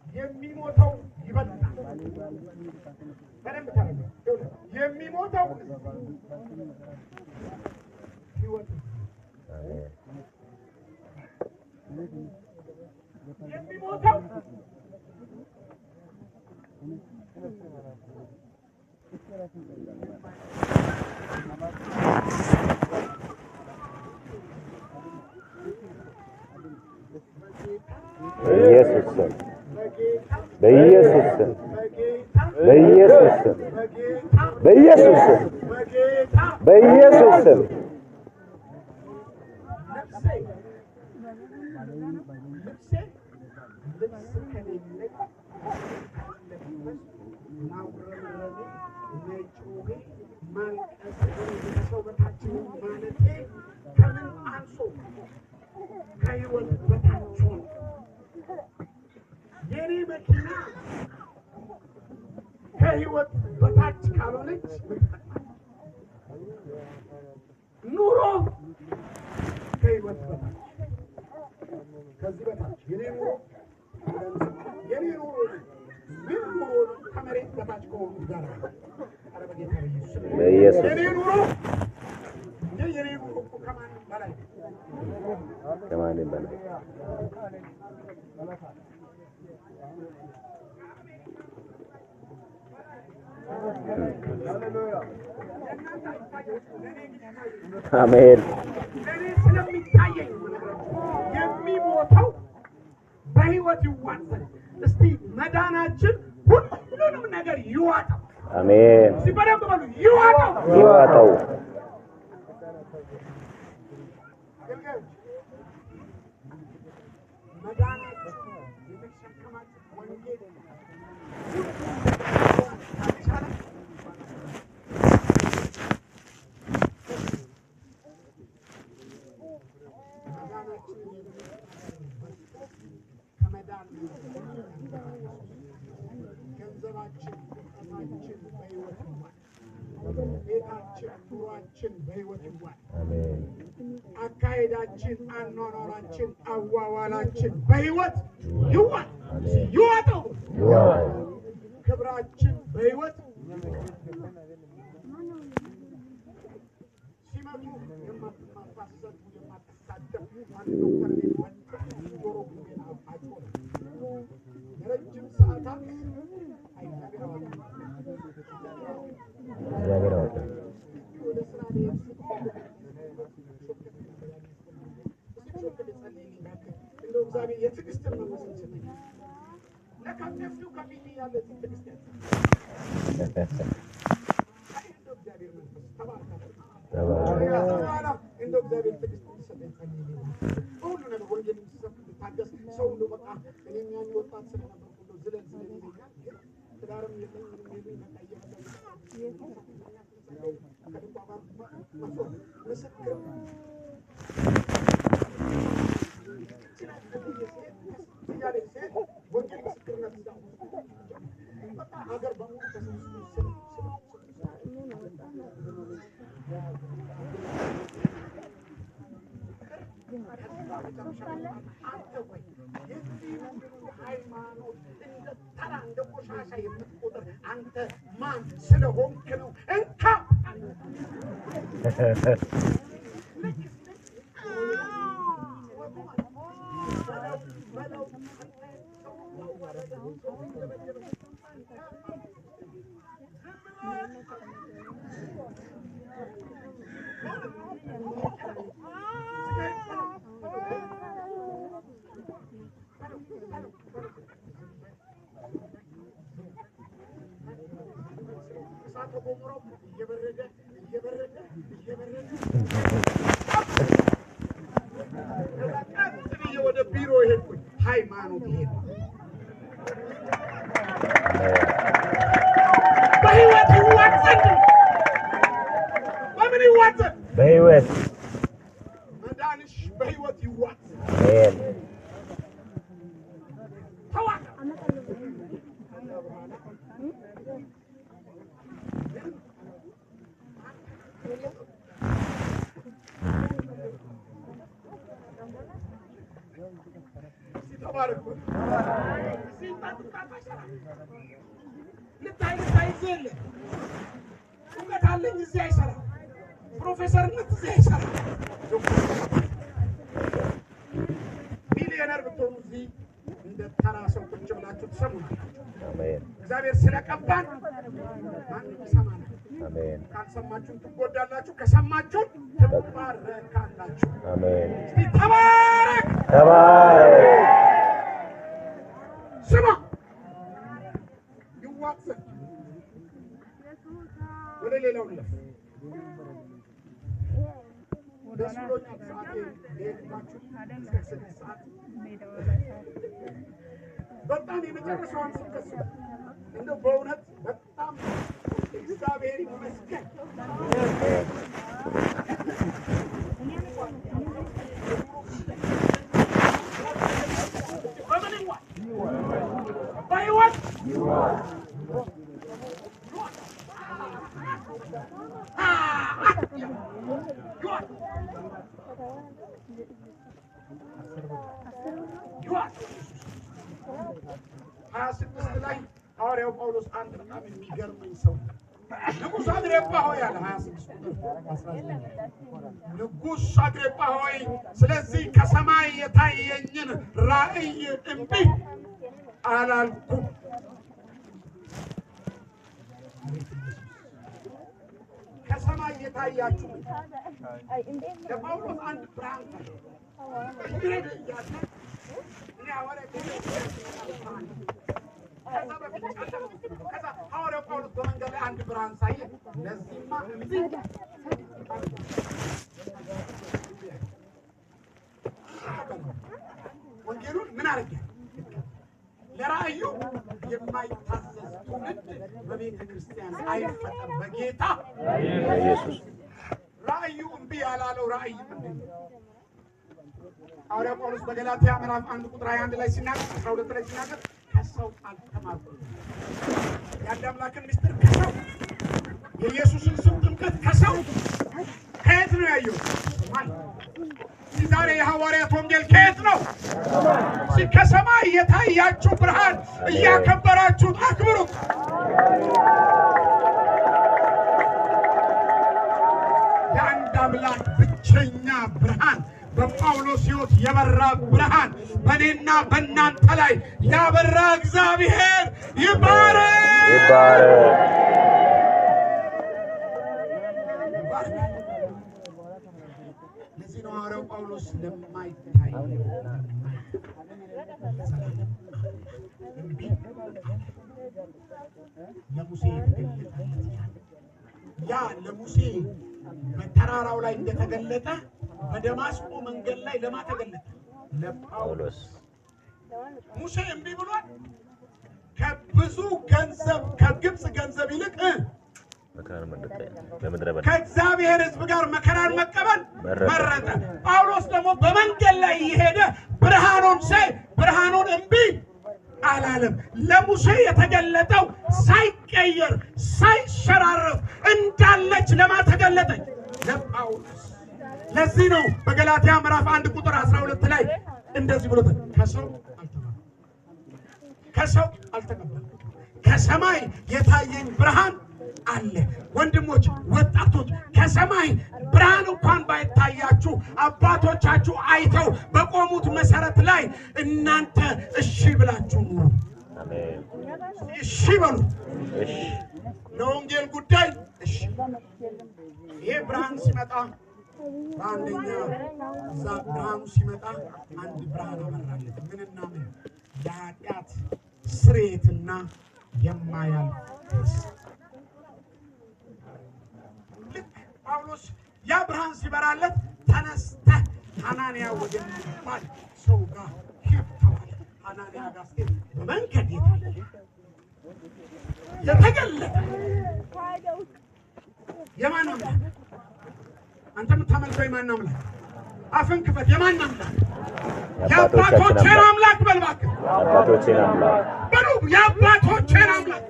የሚሞተው ይበልጣል። በደንብ ታረጋግጡ። የሚሞተው ሕይወት የሚሞተው በኢየሱስ ስም በኢየሱስ ስም በኢየሱስ ስም በኢየሱስ ስም በኢየሱስ ስም ከሕይወት በታች ካልሆነች ኑሮ ከሕይወት በታች ከዚህ በታች የኔ ኑሮ ምን ኑሮ ነው? ከመሬት በታች ከሆኑ ጋር ኧረ በጌታ በኢየሱስ የኔ ኑሮ የኔ ኑሮ እኮ ከማንም በላይ ከማንም በላይ አሜን ለኔ ስለሚታየኝ የሚሞተው በሕይወት ይዋጥ ዘንድ እስቲ መዳናችን ሁሉንም ነገር ይዋጠው። አሜን እስቲ በደንብ በሉ ይዋጠው ይዋጠው መዳናችን የተሸከማችሁ ወንጌል ገንዘባችን እውቀታችን በሕይወት ይዋል። ቤታችን ኑሯችን በሕይወት ይዋል። አካሄዳችን አኗኗራችን አዋዋላችን በሕይወት ይዋል። ይዋጠው ክብራችን በሕይወት ሲመጡ የማትማሳሰብ የማትሳደብ ረጅም ሰዓታት እግዚአብሔር ለካንተፊው ከፊት ያለ ክርስቲያን እንደው እግዚአብሔር ትዕግስት ይሰጠን ሁሉ ነገር ወንጌል ሲሰብክ ታገስ ሰው ሁሉ በቃ እኔም ያን ወጣት ስለነበርኩ እንደው ዝለል ይለኛል ግን ትዳርም የለኝ ምንም የለኝ ምስክር ወንጌል ምስክርነት በቃ ሀገር በሙሉ ሃይማኖት እንደ ተራ እንደ ቆሻሻ የምትቆጥር አንተ ማን ስለሆንክ ነው? እንካ ወደ ቢሮ ሄድኩኝ። ሃይማኖት ይሄ በህይወት ይዋጥን በምን ይዋጥን በህይወት መዳንሽ በህይወት ይዋጥ አሜን ፕሮፌሰርነት እዚህ አይሰራም። ሚሊዮነር ብትሆኑ እዚህ እንደ ተራ ሰው ቁጭ ብላችሁ ትሰሙናላችሁ። አሜን እግዚአብሔር ስለቀባን ማንም ይሰማናል። አሜን ካልሰማችሁን ትጎዳላችሁ፣ ከሰማችሁን ትባረካላችሁ። አሜን እስቲ ተባረክ ተባረክ ስማ ይዋጥን ወደ ሌላው ለፍ ደስ ብሎኛል። ሰዓቴ ሄድባችሁ እስከ 6 ሰዓት በጣም የመጨረሻውን ስብከት እንደው በእውነት በጣም እግዚአብሔር ይመስገን። በምን ይዋጥ በህይወት ላይ ሐዋርያው ጳውሎስ አንድ በጣም የሚገርመኝ ሰው ንጉሥ አግሪጳ ሆይ አለ 26 ንጉሥ አግሪጳ ሆይ ስለዚህ ከሰማይ የታየኝን ራእይ እምቢ አላልኩም። ከሰማይ የታያችሁ ለጳውሎስ አንድ ብርሃን ይሄድ ያለ እኔ ሐዋርያው ጳውሎስ በመንገድ ላይ አንድ ብርሃን ሳየ ለዚህማ ወንጌሉን ምን አደረገ? ለራእዩ የማይታዘዝ ትውልድ በቤተ ክርስቲያን አይፈጠር። በጌታ ኢየሱስ ራእዩ እምቢ ያላለው ራእይ ምንድን ነው? ሐዋርያው ጳውሎስ በገላትያ ምዕራፍ 1 ቁጥር 21 ላይ ሲናገር 12 ላይ ሲናገር ከሰው አልተማርኩም። የአንድ አምላክን ምስጢር ከሰው የኢየሱስን ስም ጥምቀት ከሰው ከየት ነው ያየው? ዛሬ የሐዋርያት ወንጌል ከየት ነው? ከሰማይ የታያችሁ ብርሃን እያከበራችሁት አክብሩት። የአንድ አምላክ ብቸኛ ብርሃን በጳውሎስ ሕይወት የበራ ብርሃን በእኔና በእናንተ ላይ ያበራ እግዚአብሔር ይባረክ ይባረክ። ለዚህ ነው ሐዋርያው ጳውሎስ ለማይታይ እምቢ ለሙሴ የተገለጠለት ያ ለሙሴ በተራራው ላይ እንደተገለጠ በደማስቆ መንገድ ላይ ለማ ተገለጠ ለጳውሎስ ሙሴ እምቢ ብሏል ከብዙ ገንዘብ ከግብጽ ገንዘብ ይልቅ መከራን በምድረ በዳ ከእግዚአብሔር ሕዝብ ጋር መከራን መቀበል መረጠ ጳውሎስ ደግሞ በመንገድ ላይ ይሄደ ብርሃኑን እምቢ አላለም ለሙሴ የተገለጠው ሳይቀየር ሳይሸራረፍ እንዳለች ለማ ተገለጠች ለጳውሎስ ለዚህ ነው በገላትያ ምዕራፍ 1 ቁጥር 12 ላይ እንደዚህ ብሎታል ከሰው አልተቀበልኩም ከሰማይ የታየኝ ብርሃን አለ ወንድሞች ወጣቶች ከሰማይ ብርሃን እንኳን ባይታያችሁ አባቶቻችሁ አይተው በቆሙት መሰረት ላይ እናንተ እሺ ብላችሁ ኑሩ አሜን እሺ በሉ እሺ ለወንጌል ጉዳይ እሺ ይሄ ብርሃን ሲመጣ በአንደኛ እዛ ብርሃኑ ሲመጣ አንድ ብርሃን አበራለት ምንና ምን የኃጢአት ስርየትና የማያልፍ ጳውሎስ ያ ብርሃን ሲበራለት ተነስተህ ሐናንያ ወደሚባል ሰው ጋር ሂድ ተባለ ሐናንያ ጋር ሲሄድ በመንገድ የተገለጠ የማን አምላክ አንተ የምታመልከው የማን አምላክ አፍን ክፈት የማን አምላክ የአባቶቼን አምላክ በል እባክህ የአባቶቼን አምላክ በሉ የአባቶቼን አምላክ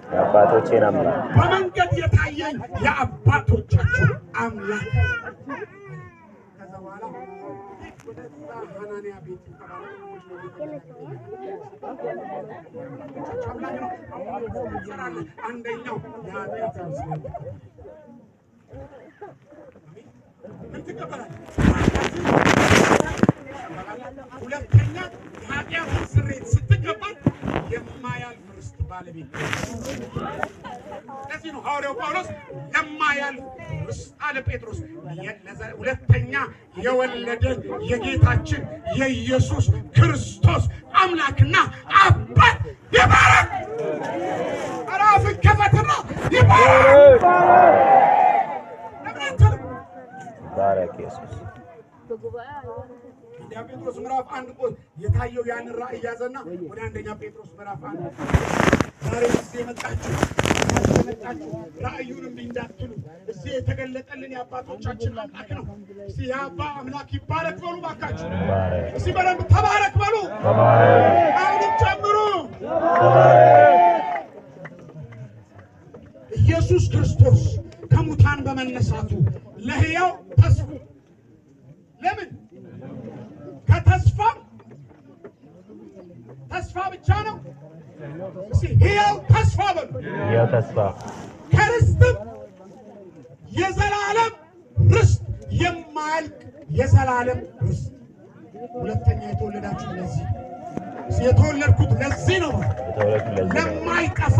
በመንገድ የታየኝ የአባቶቻችሁ አምላክ ከዛ በኋላ ወደዛ ሐናንያ ቤት አንደኛው የኃጢአት ስርየት ምን ትቀበላለህ ሁለተኛ የኃጢአት ስርየት ስትቀበል የማያልፍ ርስት ባለቤት ለዚህ ነው ሐዋርያው ጳውሎስ የማያልፍ ርስት አለ ጴጥሮስ ሁለተኛ የወለደን የጌታችን የኢየሱስ ክርስቶስ አምላክና አባት ይባረክ አራፍን ከፈትና ይባረክ ባረክ ኢየሱስ ጴጥሮስ ምዕራፍ 1 ቁጥር የታየው ያን ራእይ ያዘና ወደ አንደኛ ጴጥሮስ ምዕራፍ 1 ዛሬ እዚህ የመጣችሁ ራእዩንም እንዳትሉ እዚህ የተገለጠልን የአባቶቻችን አምላክ ነው እስቲ የአባ አምላክ ይባረክ በሉ ባካችሁ እስቲ በደንብ ተባረክ በሉ አሁንም ጨምሩ ኢየሱስ ክርስቶስ ከሙታን በመነሳቱ ለሕያው ተስፋ ለምን ተስፋ ብቻ ነው ሕያው ተስፋ በሉ ሕያው ተስፋ ከርስትም የዘላለም ርስት የማያልቅ የዘላለም ርስት ሁለተኛ የተወለዳችሁ ለዚህ የተወለድኩት ለዚህ ነው ለማይጠፋ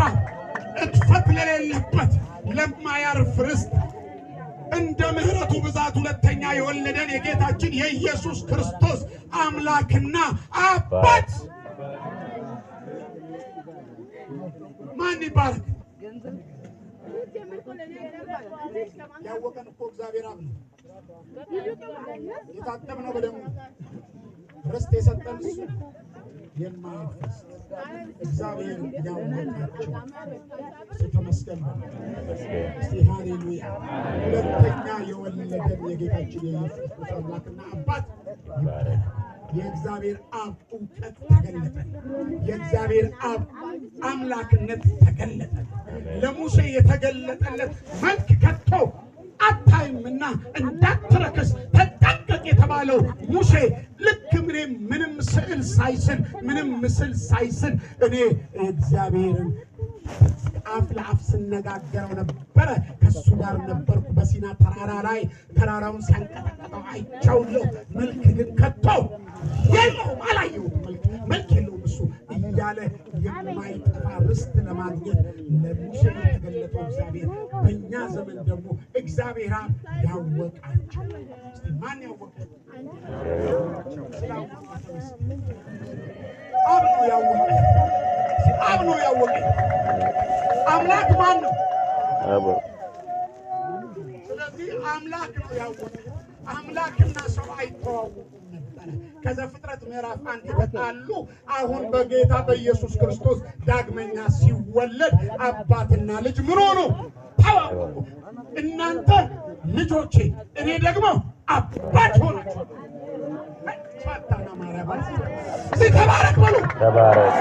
እጥፈት ለሌለበት ለማያርፍ ርስት እንደ ምሕረቱ ብዛት ሁለተኛ የወለደን የጌታችን የኢየሱስ ክርስቶስ አምላክና አባት ማን ይባረክ ያወቀን እኮ እግዚአብሔር አብ ነው የታጠብነው በደሙ ርስት የሰጠን እሱ የማይፈስ እግዚአብሔር ያወቃቸው ተመስገን እስቲ ሃሌሉያ ሁለተኛ የወለደን የጌታችን የኢየሱስ ክርስቶስ አምላክና አባት የእግዚአብሔር አብ እውቀት ተገለጠ የእግዚአብሔር አብ አምላክነት ተገለጠ ለሙሴ የተገለጠለት መልክ ከቶ አታይምና እንዳትረክስ ተጠንቀቅ የተባለው ሙሴ ልክ ምንም ስዕል ሳይስል ምንም ምስል ሳይስል እኔ እግዚአብሔርን አፍ ለአፍ ስነጋገረው ነበረ ከሱ ጋር ነበርኩ በሲና ተራራ ላይ ተራራውን ሲያንቀጠቅጠው አይቻለሁ መልክ ግን ከቶ የለውም አላየሁም መልክ የለውም እሱ እያለ የማይጠፋ ርስት ለማግኘት ለሙሴ የተገለጠው እግዚአብሔር በእኛ ዘመን ደግሞ እግዚአብሔር ያወቃቸው እስቲ ማን ያወቃቸው አብ ነው ያወቃቸው አብ ነው ያወቀኝ። አምላክ ማን ነው? አብ። ስለዚህ አምላክ ነው ያወቀኝ። አምላክና ሰው አይተዋወቁም ነበር። ከዘፍጥረት ምዕራፍ 1 ተጣሉ። አሁን በጌታ በኢየሱስ ክርስቶስ ዳግመኛ ሲወለድ አባትና ልጅ ምን ሆኑ? ተዋወቁ። እናንተ ልጆቼ፣ እኔ ደግሞ አባት ሆናችሁ። ፈታና ማርያም እዚህ ተባረክ በሉ። ተባረክ።